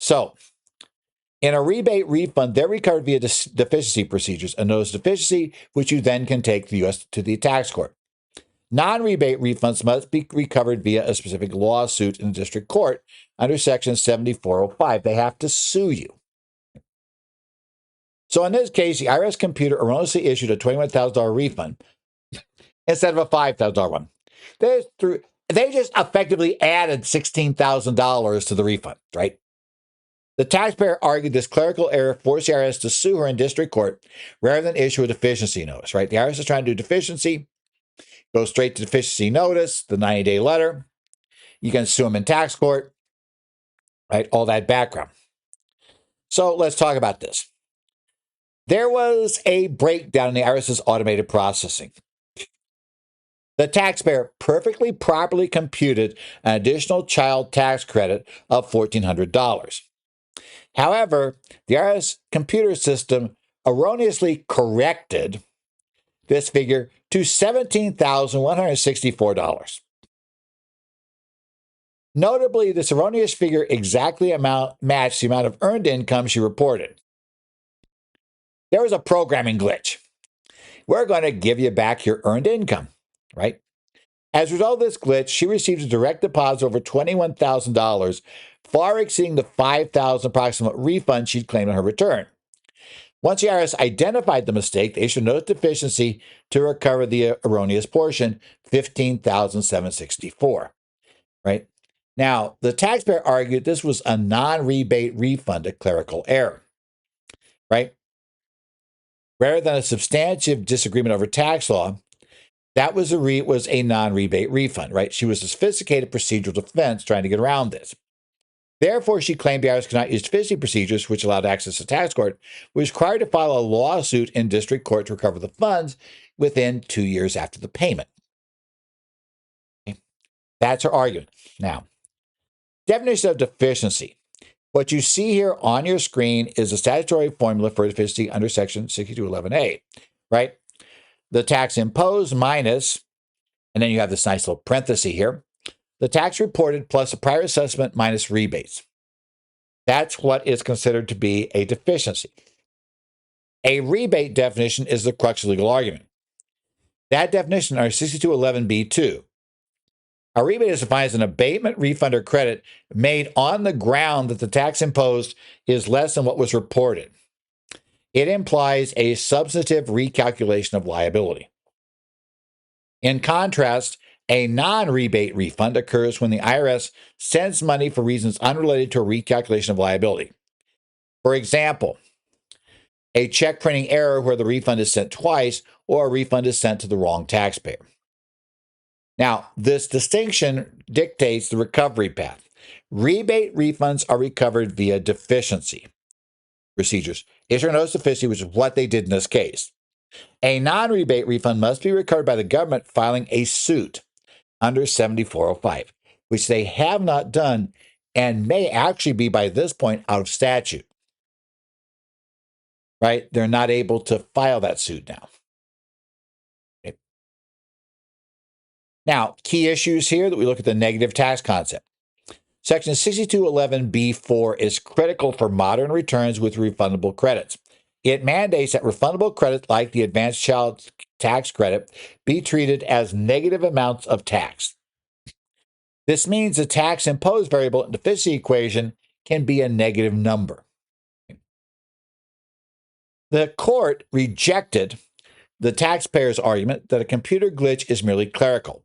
So in a rebate refund, they're recovered via deficiency procedures, a notice of deficiency, which you then can take to the tax court. Non-rebate refunds must be recovered via a specific lawsuit in the district court under Section 7405. They have to sue you. So in this case, the IRS computer erroneously issued a $21,000 refund instead of a $5,000 one. They just effectively added $16,000 to the refund, right? The taxpayer argued this clerical error forced the IRS to sue her in district court rather than issue a deficiency notice, right? The IRS is trying to do deficiency, go straight to deficiency notice, the 90-day letter. You can sue them in tax court, right? All that background. So let's talk about this. There was a breakdown in the IRS's automated processing. The taxpayer perfectly properly computed an additional child tax credit of $1,400. However, the IRS computer system erroneously corrected this figure to $17,164. Notably, this erroneous figure exactly matched the amount of earned income she reported. There was a programming glitch. We're going to give you back your earned income, right? As a result of this glitch, she received a direct deposit over $21,000, far exceeding the $5,000 approximate refund she'd claimed on her return. Once the IRS identified the mistake, they issued a notice of deficiency to recover the erroneous portion, $15,764. Right? Now, the taxpayer argued this was a non-rebate refund, a clerical error. Right? Rather than a substantive disagreement over tax law, that was a non-rebate refund, right? She was a sophisticated procedural defense trying to get around this. Therefore, she claimed the IRS could not use deficiency procedures, which allowed access to tax court, was required to file a lawsuit in district court to recover the funds within 2 years after the payment. Okay. That's her argument. Now, definition of deficiency. What you see here on your screen is a statutory formula for deficiency under Section 6211A, right? The tax imposed minus, and then you have this nice little parenthesis here, the tax reported plus a prior assessment minus rebates. That's what is considered to be a deficiency. A rebate definition is the crux of legal argument. That definition are 6211B2. A rebate is defined as an abatement, refund, or credit made on the ground that the tax imposed is less than what was reported. It implies a substantive recalculation of liability. In contrast, a non-rebate refund occurs when the IRS sends money for reasons unrelated to a recalculation of liability. For example, a check printing error where the refund is sent twice or a refund is sent to the wrong taxpayer. Now, this distinction dictates the recovery path. Rebate refunds are recovered via deficiency procedures. Issue a notice of deficiency, which is what they did in this case. A non-rebate refund must be recovered by the government filing a suit under 7405, which they have not done and may actually be by this point out of statute. Right? They're not able to file that suit now. Okay. Now, key issues here that we look at the negative tax concept. Section 6211B4 is critical for modern returns with refundable credits. It mandates that refundable credits like the advanced child tax credit be treated as negative amounts of tax. This means the tax imposed variable in the deficiency equation can be a negative number. The court rejected the taxpayer's argument that a computer glitch is merely clerical.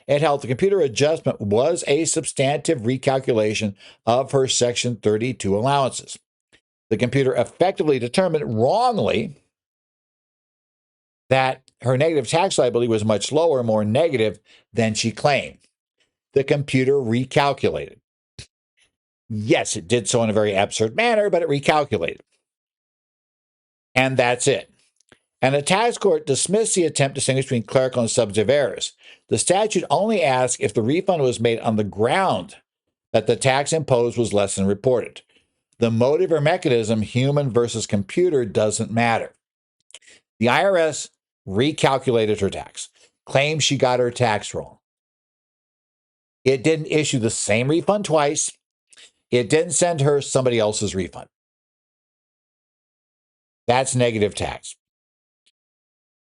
It held the computer adjustment was a substantive recalculation of her Section 32 allowances. The computer effectively determined wrongly that her negative tax liability was much lower, more negative than she claimed. The computer recalculated. Yes, it did so in a very absurd manner, but it recalculated. And that's it. And the tax court dismissed the attempt to distinguish between clerical and substantive errors. The statute only asks if the refund was made on the ground that the tax imposed was less than reported. The motive or mechanism, human versus computer, doesn't matter. The IRS recalculated her tax, claimed she got her tax wrong. It didn't issue the same refund twice. It didn't send her somebody else's refund. That's negative tax.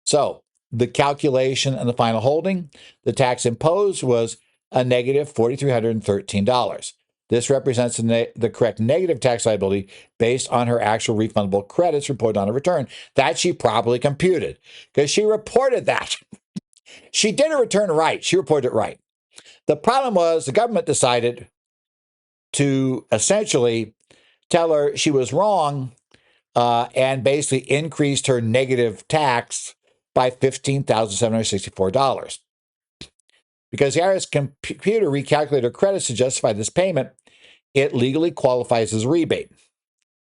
So the calculation and the final holding, the tax imposed was a negative $4,313. This represents the correct negative tax liability based on her actual refundable credits reported on her return that she properly computed because she reported that. She did her return right. She reported it right. The problem was the government decided to essentially tell her she was wrong and basically increased her negative tax by $15,764. Because the IRS computer recalculated her credits to justify this payment, it legally qualifies as a rebate.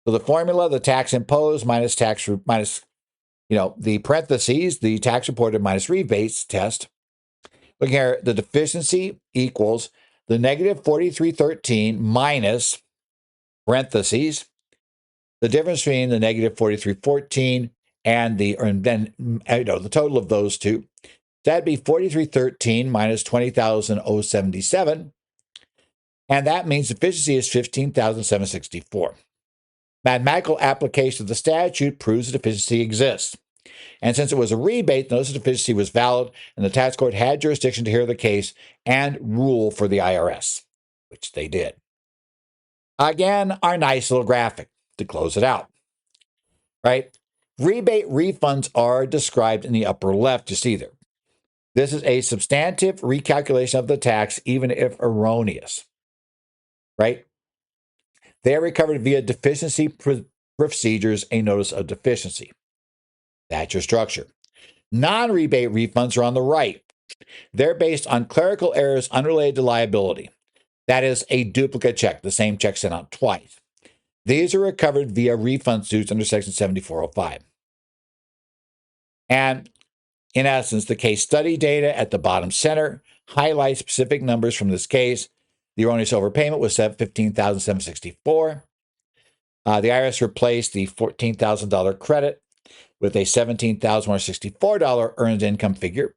So the formula, the tax imposed minus the parentheses, the tax reported minus rebates test. Looking here, the deficiency equals the negative 4313 minus parentheses, the difference between the negative 4314 and then the total of those two. That'd be 4313 minus 20,077. And that means deficiency is 15,764. Mathematical application of the statute proves the deficiency exists. And since it was a rebate, the notice of deficiency was valid, and the tax court had jurisdiction to hear the case and rule for the IRS, which they did. Again, our nice little graphic to close it out. Right? Rebate refunds are described in the upper left. You see there. This is a substantive recalculation of the tax, even if erroneous. Right? They are recovered via deficiency procedures, a notice of deficiency. That's your structure. Non-rebate refunds are on the right. They're based on clerical errors unrelated to liability. That is a duplicate check, the same check sent out twice. These are recovered via refund suits under Section 7405. And in essence, the case study data at the bottom center highlights specific numbers from this case. The erroneous overpayment was $15,764. The IRS replaced the $14,000 credit with a $17,164 earned income figure.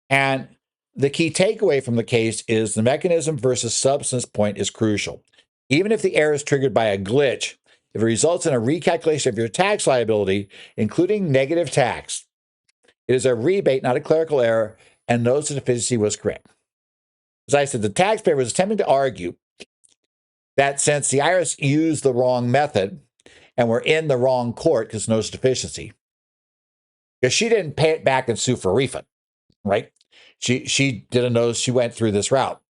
And the key takeaway from the case is the mechanism versus substance point is crucial. Even if the error is triggered by a glitch, if it results in a recalculation of your tax liability, including negative tax, it is a rebate, not a clerical error, and notice of deficiency was correct. As I said, the taxpayer was attempting to argue that since the IRS used the wrong method and we're in the wrong court because notice of deficiency, because she didn't pay it back and sue for a refund, right? She didn't know she went through this route.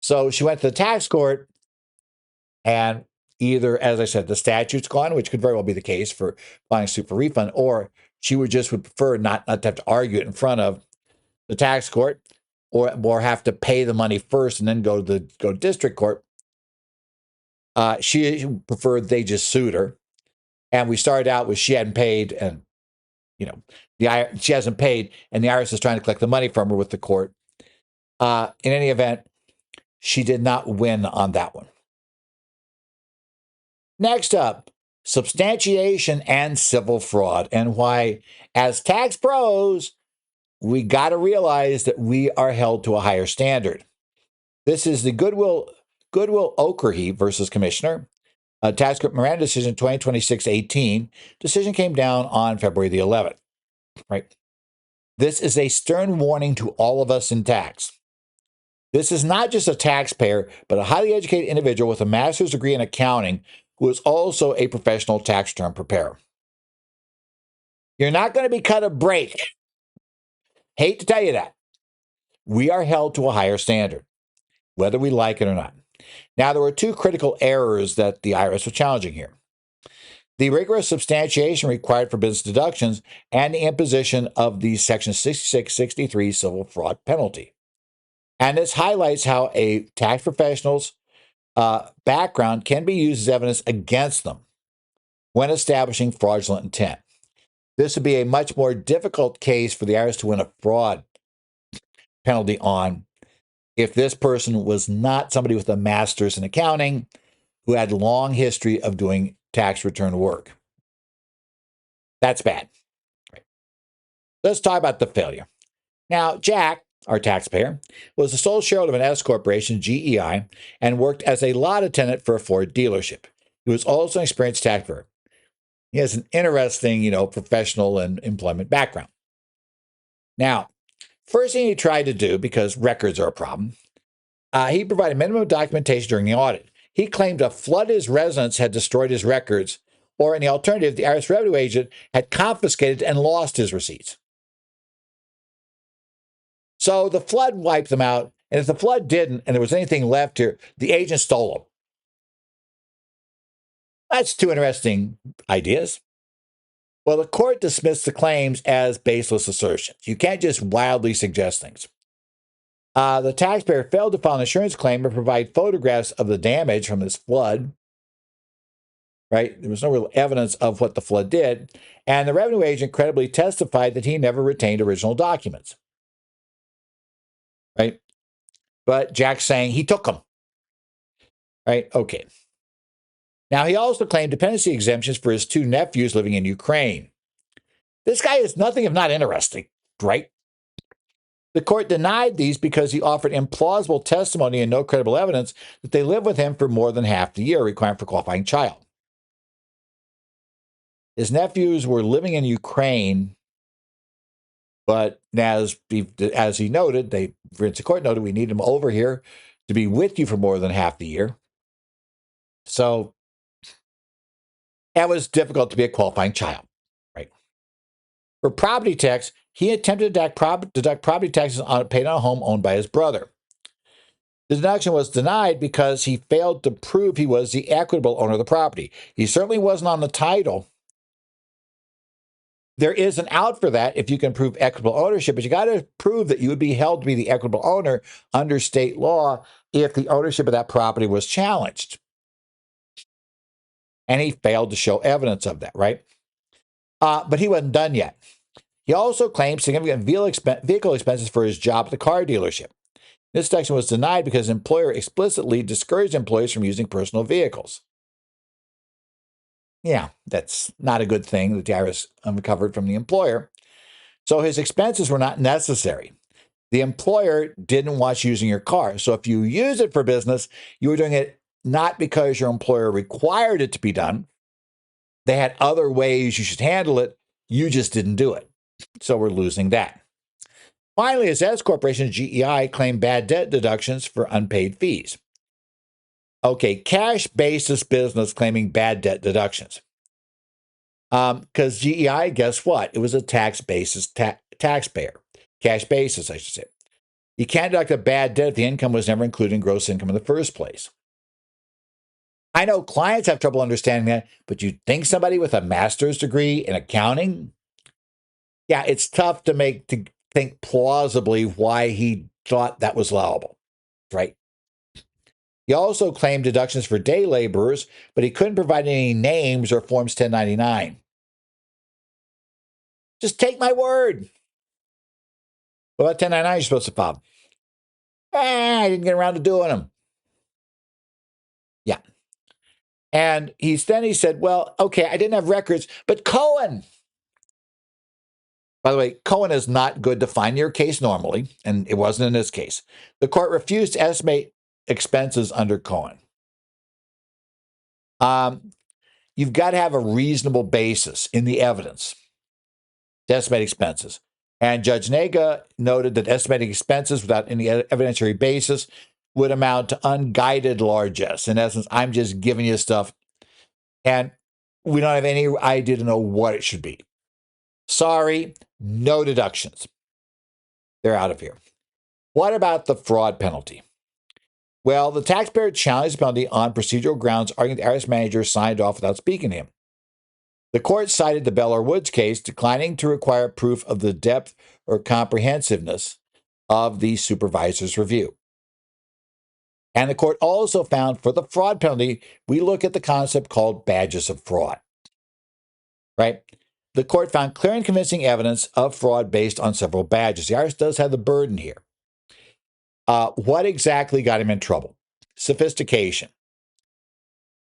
So she went to the tax court, and either, as I said, the statute's gone, which could very well be the case for filing a suit for refund, or she would prefer not to have to argue it in front of the tax court, or have to pay the money first and then go to district court. She preferred they just sued her, and we started out with she hadn't paid, and she hasn't paid, and the IRS is trying to collect the money from her with the court. In any event, she did not win on that one. Next up, substantiation and civil fraud, and why, as tax pros, we got to realize that we are held to a higher standard. This is the Goodwill Okerhe versus Commissioner, a tax court Miranda decision 2026-18. Decision came down on February the 11th. Right. This is a stern warning to all of us in tax. This is not just a taxpayer, but a highly educated individual with a master's degree in accounting who is also a professional tax return preparer. You're not going to be cut a break. Hate to tell you that. We are held to a higher standard, whether we like it or not. Now, there were two critical errors that the IRS was challenging here. The rigorous substantiation required for business deductions and the imposition of the Section 6663 civil fraud penalty. And this highlights how a tax professional's background can be used as evidence against them when establishing fraudulent intent. This would be a much more difficult case for the IRS to win a fraud penalty on if this person was not somebody with a master's in accounting who had a long history of doing tax return work. That's bad. Right. Let's talk about the failure. Now, Jack, our taxpayer, was the sole shareholder of an S corporation, GEI, and worked as a lot attendant for a Ford dealership. He was also an experienced taxpayer. He has an interesting, professional and employment background. Now, first thing he tried to do, because records are a problem, he provided minimum documentation during the audit. He claimed a flood his residence had destroyed his records, or in the alternative, the IRS revenue agent had confiscated and lost his receipts. So the flood wiped them out. And if the flood didn't, and there was anything left here, the agent stole them. That's two interesting ideas. Well, the court dismissed the claims as baseless assertions. You can't just wildly suggest things. The taxpayer failed to file an insurance claim or provide photographs of the damage from this flood. Right? There was no real evidence of what the flood did. And the revenue agent credibly testified that he never retained original documents. Right? But Jack's saying he took them. Right? Okay. Now, he also claimed dependency exemptions for his two nephews living in Ukraine. This guy is nothing if not interesting, right? The court denied these because he offered implausible testimony and no credible evidence that they lived with him for more than half the year, requiring for qualifying child. His nephews were living in Ukraine, but as he noted, the court noted, we need him over here to be with you for more than half the year. So it was difficult to be a qualifying child, right? For property tax, he attempted to deduct property taxes paid on a home owned by his brother. The deduction was denied because he failed to prove he was the equitable owner of the property. He certainly wasn't on the title. There is an out for that if you can prove equitable ownership, but you got to prove that you would be held to be the equitable owner under state law if the ownership of that property was challenged. And he failed to show evidence of that, right? But he wasn't done yet. He also claimed significant vehicle expenses for his job at the car dealership. This deduction was denied because his employer explicitly discouraged employees from using personal vehicles. Yeah, that's not a good thing that the IRS uncovered from the employer. So his expenses were not necessary. The employer didn't want you using your car. So if you use it for business, you were doing it not because your employer required it to be done. They had other ways you should handle it. You just didn't do it. So we're losing that. Finally, his S Corporation, GEI, claimed bad debt deductions for unpaid fees. Okay, cash basis business claiming bad debt deductions. Because GEI, guess what? It was a tax basis taxpayer. Cash basis, I should say. You can't deduct a bad debt if the income was never included in gross income in the first place. I know clients have trouble understanding that, but you'd think somebody with a master's degree in accounting? Yeah, it's tough to think plausibly why he thought that was allowable, right? He also claimed deductions for day laborers, but he couldn't provide any names or Forms 1099. Just take my word. What about 1099 you're supposed to file? I didn't get around to doing them. Yeah. And he said, well, okay, I didn't have records, but Cohen. By the way, Cohen is not good to find your case normally, and it wasn't in this case. The court refused to estimate expenses under Cohen. You've got to have a reasonable basis in the evidence to estimate expenses. And Judge Nega noted that estimating expenses without any evidentiary basis would amount to unguided largesse. In essence, I'm just giving you stuff, and we don't have any idea to know what it should be. Sorry, no deductions. They're out of here. What about the fraud penalty? Well, the taxpayer challenged the penalty on procedural grounds, arguing the IRS manager signed off without speaking to him. The court cited the Bell or Woods case, declining to require proof of the depth or comprehensiveness of the supervisor's review. And the court also found for the fraud penalty, we look at the concept called badges of fraud. Right? The court found clear and convincing evidence of fraud based on several badges. The IRS does have the burden here. What exactly got him in trouble? Sophistication.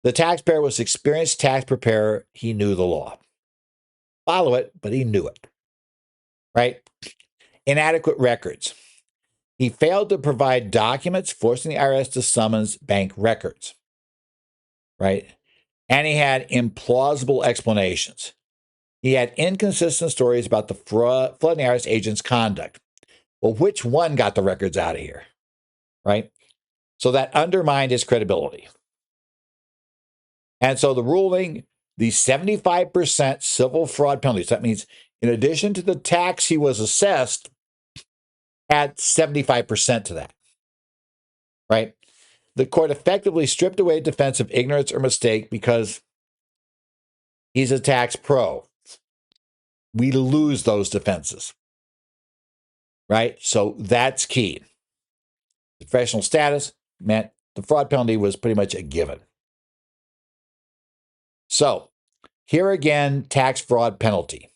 The taxpayer was an experienced tax preparer. He knew the law. Follow it, but he knew it. Right? Inadequate records. He failed to provide documents, forcing the IRS to summons bank records. Right? And he had implausible explanations. He had inconsistent stories about the flooding IRS agent's conduct. Well, which one got the records out of here? Right? So that undermined his credibility. And so the ruling, the 75% civil fraud penalties, that means in addition to the tax he was assessed, add 75% to that, right? The court effectively stripped away defense of ignorance or mistake because he's a tax pro. We lose those defenses, right? So that's key. Professional status meant the fraud penalty was pretty much a given. So here again, tax fraud penalty.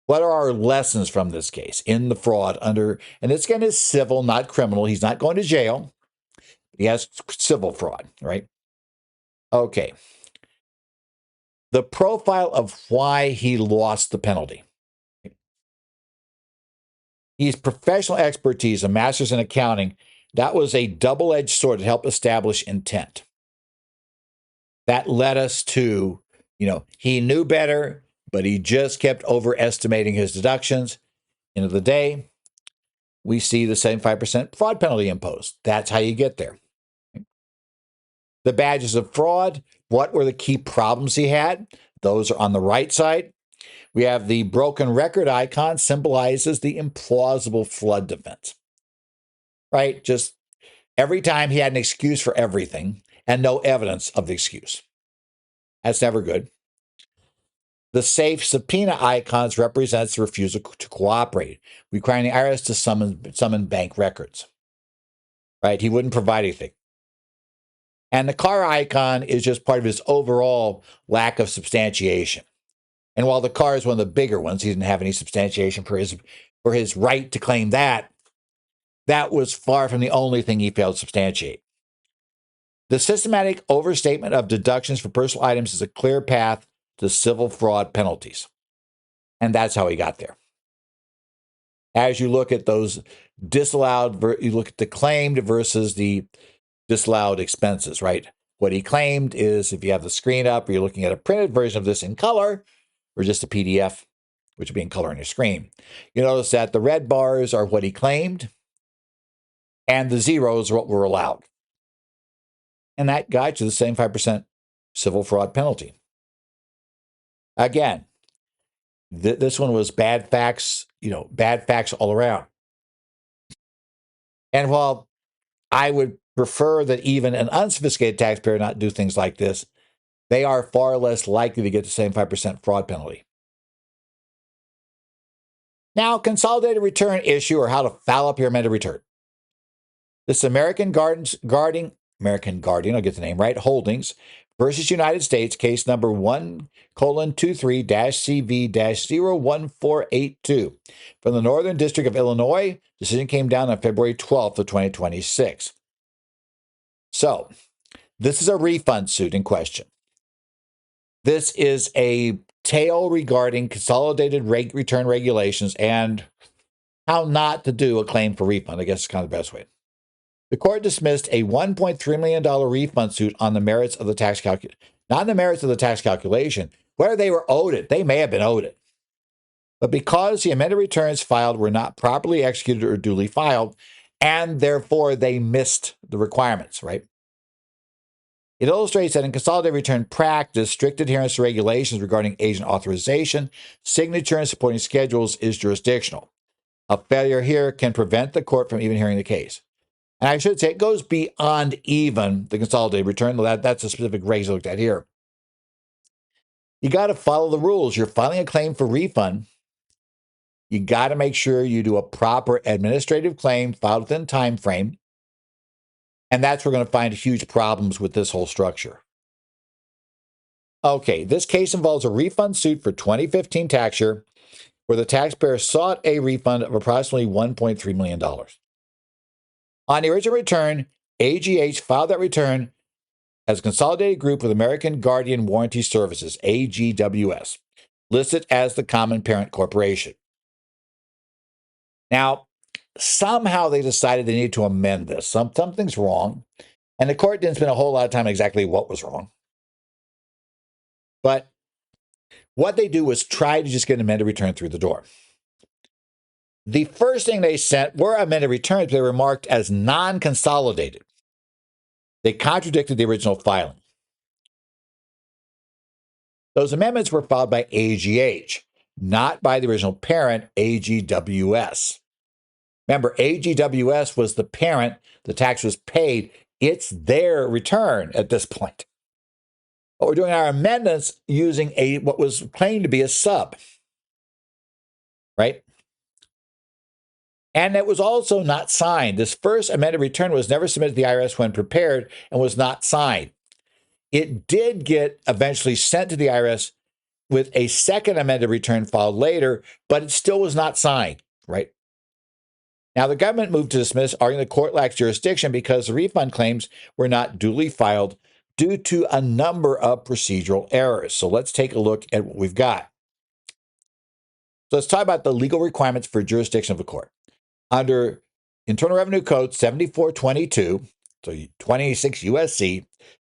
What are our lessons from this case in the fraud under, and this again is civil, not criminal. He's not going to jail. He has civil fraud, right? Okay. The profile of why he lost the penalty. He's professional expertise, a master's in accounting. That was a double-edged sword to help establish intent. That led us to, he knew better, but he just kept overestimating his deductions. End of the day, we see the 75% fraud penalty imposed. That's how you get there. The badges of fraud, what were the key problems he had? Those are on the right side. We have the broken record icon, symbolizes the implausible flood defense, right? Just every time he had an excuse for everything and no evidence of the excuse. That's never good. The safe subpoena icons represents the refusal to cooperate, requiring the IRS to summon bank records, right? He wouldn't provide anything. And the car icon is just part of his overall lack of substantiation. And while the car is one of the bigger ones, he didn't have any substantiation for his right to claim that. That was far from the only thing he failed to substantiate. The systematic overstatement of deductions for personal items is a clear path to civil fraud penalties. And that's how he got there. As you look at those disallowed, you look at the claimed versus the disallowed expenses, right? What he claimed is, if you have the screen up, or you're looking at a printed version of this in color, or just a PDF, which would be in color on your screen, you notice that the red bars are what he claimed, and the zeros are what were allowed. And that got you the same 5% civil fraud penalty. Again, this one was bad facts, bad facts all around. And while I would prefer that even an unsophisticated taxpayer not do things like this, they are far less likely to get the same 5% fraud penalty. Now, consolidated return issue, or how to foul up your amended return. This American Guardian, I'll get the name right, Holdings versus United States, case number 1:23-CV-01482 from the Northern District of Illinois. Decision came down on February 12th of 2026. So, this is a refund suit in question. This is a tale regarding consolidated return regulations and how not to do a claim for refund. I guess is kind of the best way. The court dismissed a $1.3 million refund suit on the merits of the tax calculation, not on the merits of the tax calculation, whether they were owed it. They may have been owed it. But because the amended returns filed were not properly executed or duly filed, and therefore they missed the requirements, right? It illustrates that in consolidated return practice, strict adherence to regulations regarding agent authorization, signature, and supporting schedules is jurisdictional. A failure here can prevent the court from even hearing the case. And I should say it goes beyond even the consolidated return. That's a specific reg looked at here. You got to follow the rules. You're filing a claim for refund. You got to make sure you do a proper administrative claim filed within time frame. And that's where we're going to find huge problems with this whole structure. Okay, this case involves a refund suit for 2015 tax year where the taxpayer sought a refund of approximately $1.3 million. On the original return, AGH filed that return as a consolidated group with American Guardian Warranty Services, AGWS, listed as the common parent corporation. Now, somehow they decided they needed to amend this. Something's wrong, and the court didn't spend a whole lot of time on exactly what was wrong. But what they do was try to just get an amended return through the door. The first thing they sent were amended returns, but they were marked as non-consolidated. They contradicted the original filing. Those amendments were filed by AGH, not by the original parent, AGWS. Remember, AGWS was the parent. The tax was paid. It's their return at this point. But we're doing our amendments using what was claimed to be a sub, right? And it was also not signed. This first amended return was never submitted to the IRS when prepared and was not signed. It did get eventually sent to the IRS with a second amended return filed later, but it still was not signed, right? Now, the government moved to dismiss, arguing the court lacks jurisdiction because the refund claims were not duly filed due to a number of procedural errors. So let's take a look at what we've got. So let's talk about the legal requirements for jurisdiction of the court. Under Internal Revenue Code 7422, so 26 USC,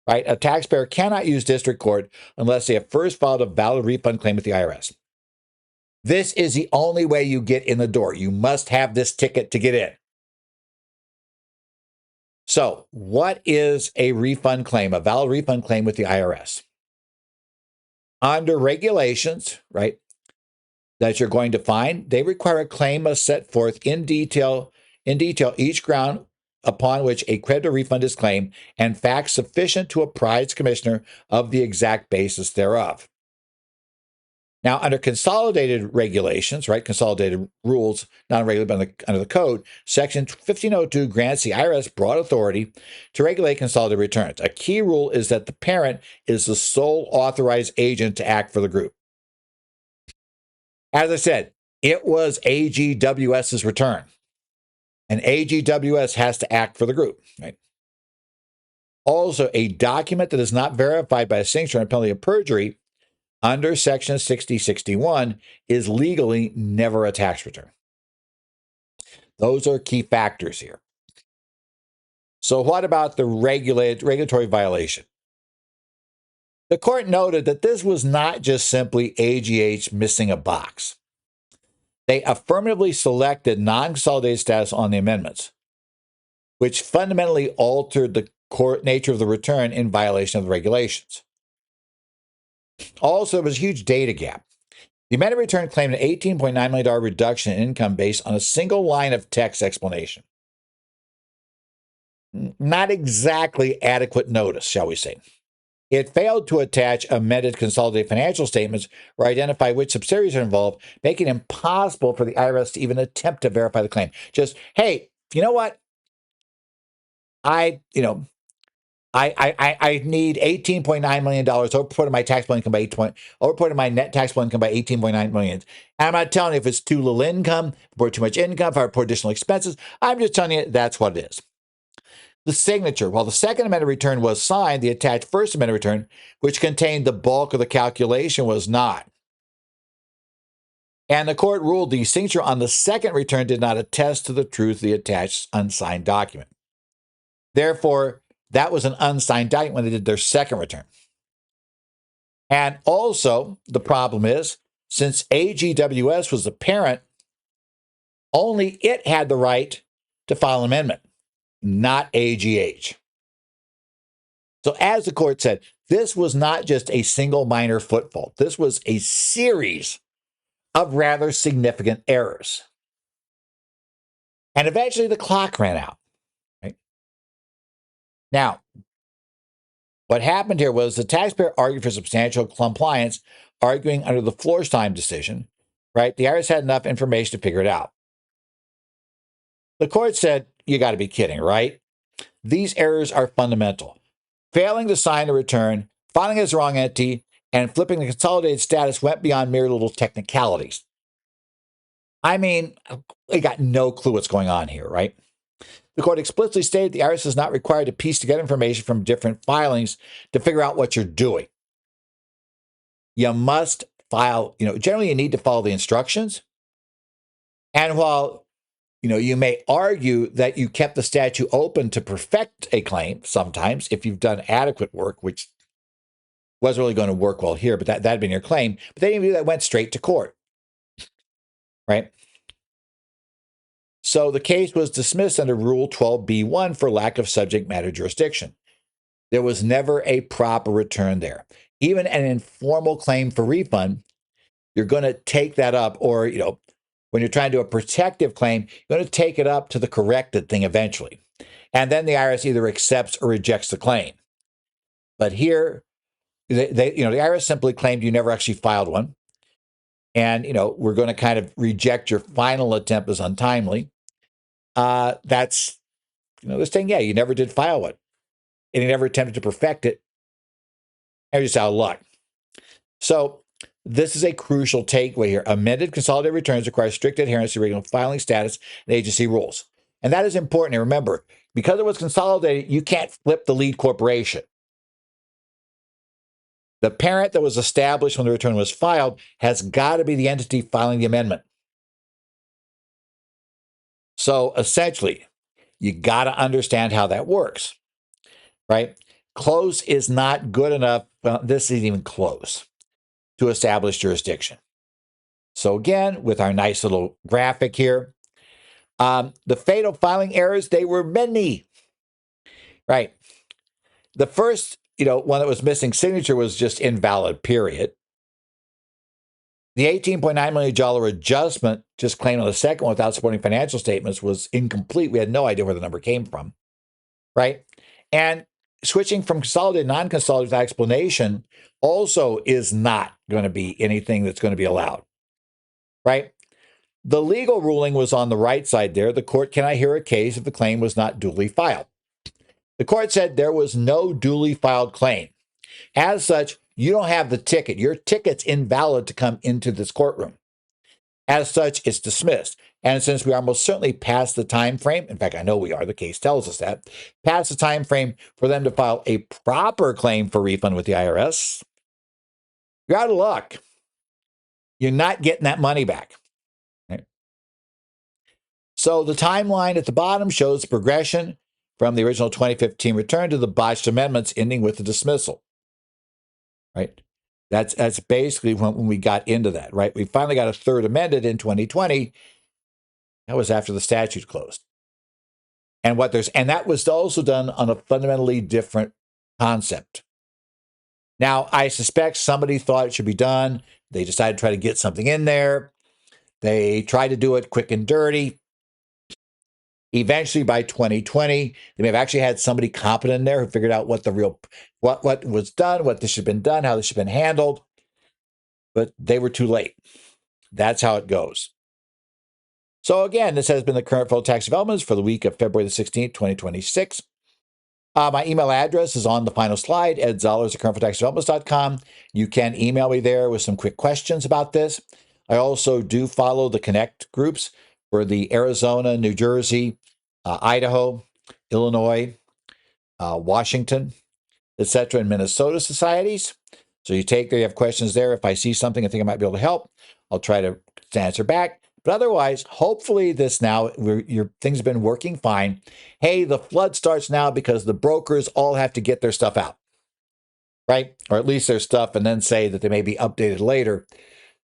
right, a taxpayer cannot use district court unless they have first filed a valid refund claim with the IRS. This is the only way you get in the door. You must have this ticket to get in. So, what is a refund claim, a valid refund claim with the IRS? Under regulations, right, that you're going to find, they require a claim must set forth in detail each ground upon which a credit or refund is claimed and facts sufficient to apprise commissioner of the exact basis thereof. Now, under consolidated regulations, right, consolidated rules, not regulated under the code, Section 1502 grants the IRS broad authority to regulate consolidated returns. A key rule is that the parent is the sole authorized agent to act for the group. As I said, it was AGWS's return, and AGWS has to act for the group, right? Also, a document that is not verified by a signature on penalty of perjury under Section 6061 is legally never a tax return. Those are key factors here. So what about the regulatory violation? The court noted that this was not just simply AGH missing a box. They affirmatively selected non-consolidated status on the amendments, which fundamentally altered the nature of the return in violation of the regulations. Also, there was a huge data gap. The amended return claimed an $18.9 million reduction in income based on a single line of text explanation. Not exactly adequate notice, shall we say. It failed to attach amended consolidated financial statements or identify which subsidiaries are involved, making it impossible for the IRS to even attempt to verify the claim. Just, hey, you know what? I need $18.9 million overreported my taxable income by overreported my net taxable income by $18.9 million. And I'm not telling you if it's too little income, report too much income, if I report additional expenses. I'm just telling you that's what it is. The signature. While the second amended return was signed, the attached first amended return, which contained the bulk of the calculation, was not. And the court ruled the signature on the second return did not attest to the truth of the attached unsigned document. Therefore, that was an unsigned document when they did their second return. And also, the problem is, since AGWS was the parent, only it had the right to file an amendment, not AGH. So as the court said, this was not just a single minor foot fault. This was a series of rather significant errors. And eventually the clock ran out. Right? Now, what happened here was the taxpayer argued for substantial compliance, arguing under the Florsheim decision, right? The IRS had enough information to figure it out. The court said, you got to be kidding, right? These errors are fundamental. Failing to sign a return, filing as the wrong entity, and flipping the consolidated status went beyond mere little technicalities. I mean, they got no clue what's going on here, right? The court explicitly stated the IRS is not required to piece together information from different filings to figure out what you're doing. You must file, generally you need to follow the instructions. And while, you may argue that you kept the statute open to perfect a claim sometimes if you've done adequate work, which wasn't really going to work well here, but that had been your claim. But they didn't do that, went straight to court, right? So the case was dismissed under Rule 12b-1 for lack of subject matter jurisdiction. There was never a proper return there. Even an informal claim for refund, you're going to take that up or, when you're trying to do a protective claim, you're going to take it up to the corrected thing eventually. And then the IRS either accepts or rejects the claim. But here, the IRS simply claimed you never actually filed one. And, we're going to kind of reject your final attempt as untimely. That's, they're saying, yeah, you never did file one. And you never attempted to perfect it. And you're just out of luck. So this is a crucial takeaway here. Amended consolidated returns require strict adherence to regular filing status and agency rules. And that is important. And remember, because it was consolidated, you can't flip the lead corporation. The parent that was established when the return was filed has got to be the entity filing the amendment. So essentially, you got to understand how that works, right? Close is not good enough. Well, this isn't even close to establish jurisdiction. So again, with our nice little graphic here, the fatal filing errors, they were many, right? The first, one that was missing signature was just invalid, period. The $18.9 million adjustment just claimed on the second one without supporting financial statements was incomplete. We had no idea where the number came from, right? And switching from consolidated to non-consolidated without explanation also is not going to be anything that's going to be allowed, right? The legal ruling was on the right side there. The court cannot hear a case if the claim was not duly filed. The court said there was no duly filed claim. As such, you don't have the ticket. Your ticket's invalid to come into this courtroom. As such, it's dismissed. And since we are almost certainly past the time frame, in fact, I know we are, the case tells us that, past the time frame for them to file a proper claim for refund with the IRS, you're out of luck. You're not getting that money back. Right? So the timeline at the bottom shows the progression from the original 2015 return to the botched amendments ending with the dismissal. Right? That's basically when we got into that, right? We finally got a third amended in 2020. That was after the statute closed. And that was also done on a fundamentally different concept. Now, I suspect somebody thought it should be done. They decided to try to get something in there. They tried to do it quick and dirty. Eventually, by 2020, they may have actually had somebody competent in there who figured out what was done, what this should have been done, how this should have been handled. But they were too late. That's how it goes. So again, this has been the current federal tax developments for the week of February the 16th, 2026. My email address is on the final slide, edzollars@currentfederaltaxdevelopments.com. You can email me there with some quick questions about this. I also do follow the Connect groups for the Arizona, New Jersey, Idaho, Illinois, Washington, etc., and Minnesota societies. So you have questions there. If I see something I think I might be able to help, I'll try to answer back. But otherwise, hopefully your things have been working fine. Hey, the flood starts now because the brokers all have to get their stuff out, right? Or at least their stuff, and then say that they may be updated later.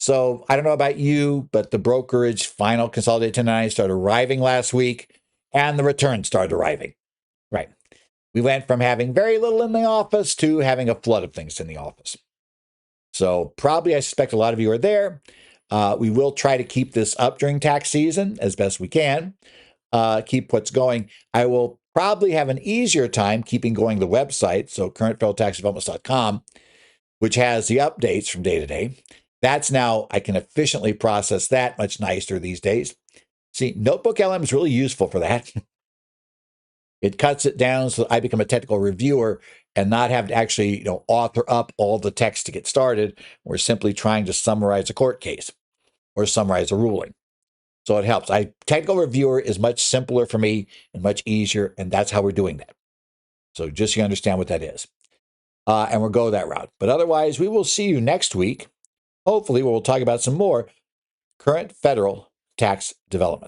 So I don't know about you, but the brokerage final consolidated 1099 started arriving last week, and the returns started arriving, right? We went from having very little in the office to having a flood of things in the office. So probably I suspect a lot of you are there. We will try to keep this up during tax season as best we can. Keep what's going. I will probably have an easier time keeping going the website, so currentfederaltaxdevelopments.com, which has the updates from day to day. That's now, I can efficiently process that much nicer these days. See, Notebook LM is really useful for that. It cuts it down so I become a technical reviewer and not have to actually author up all the text to get started. We're simply trying to summarize a court case or summarize a ruling. So it helps. Technical reviewer is much simpler for me and much easier, and that's how we're doing that. So just so you understand what that is. And we'll go that route. But otherwise, we will see you next week. Hopefully, we'll talk about some more current federal tax developments.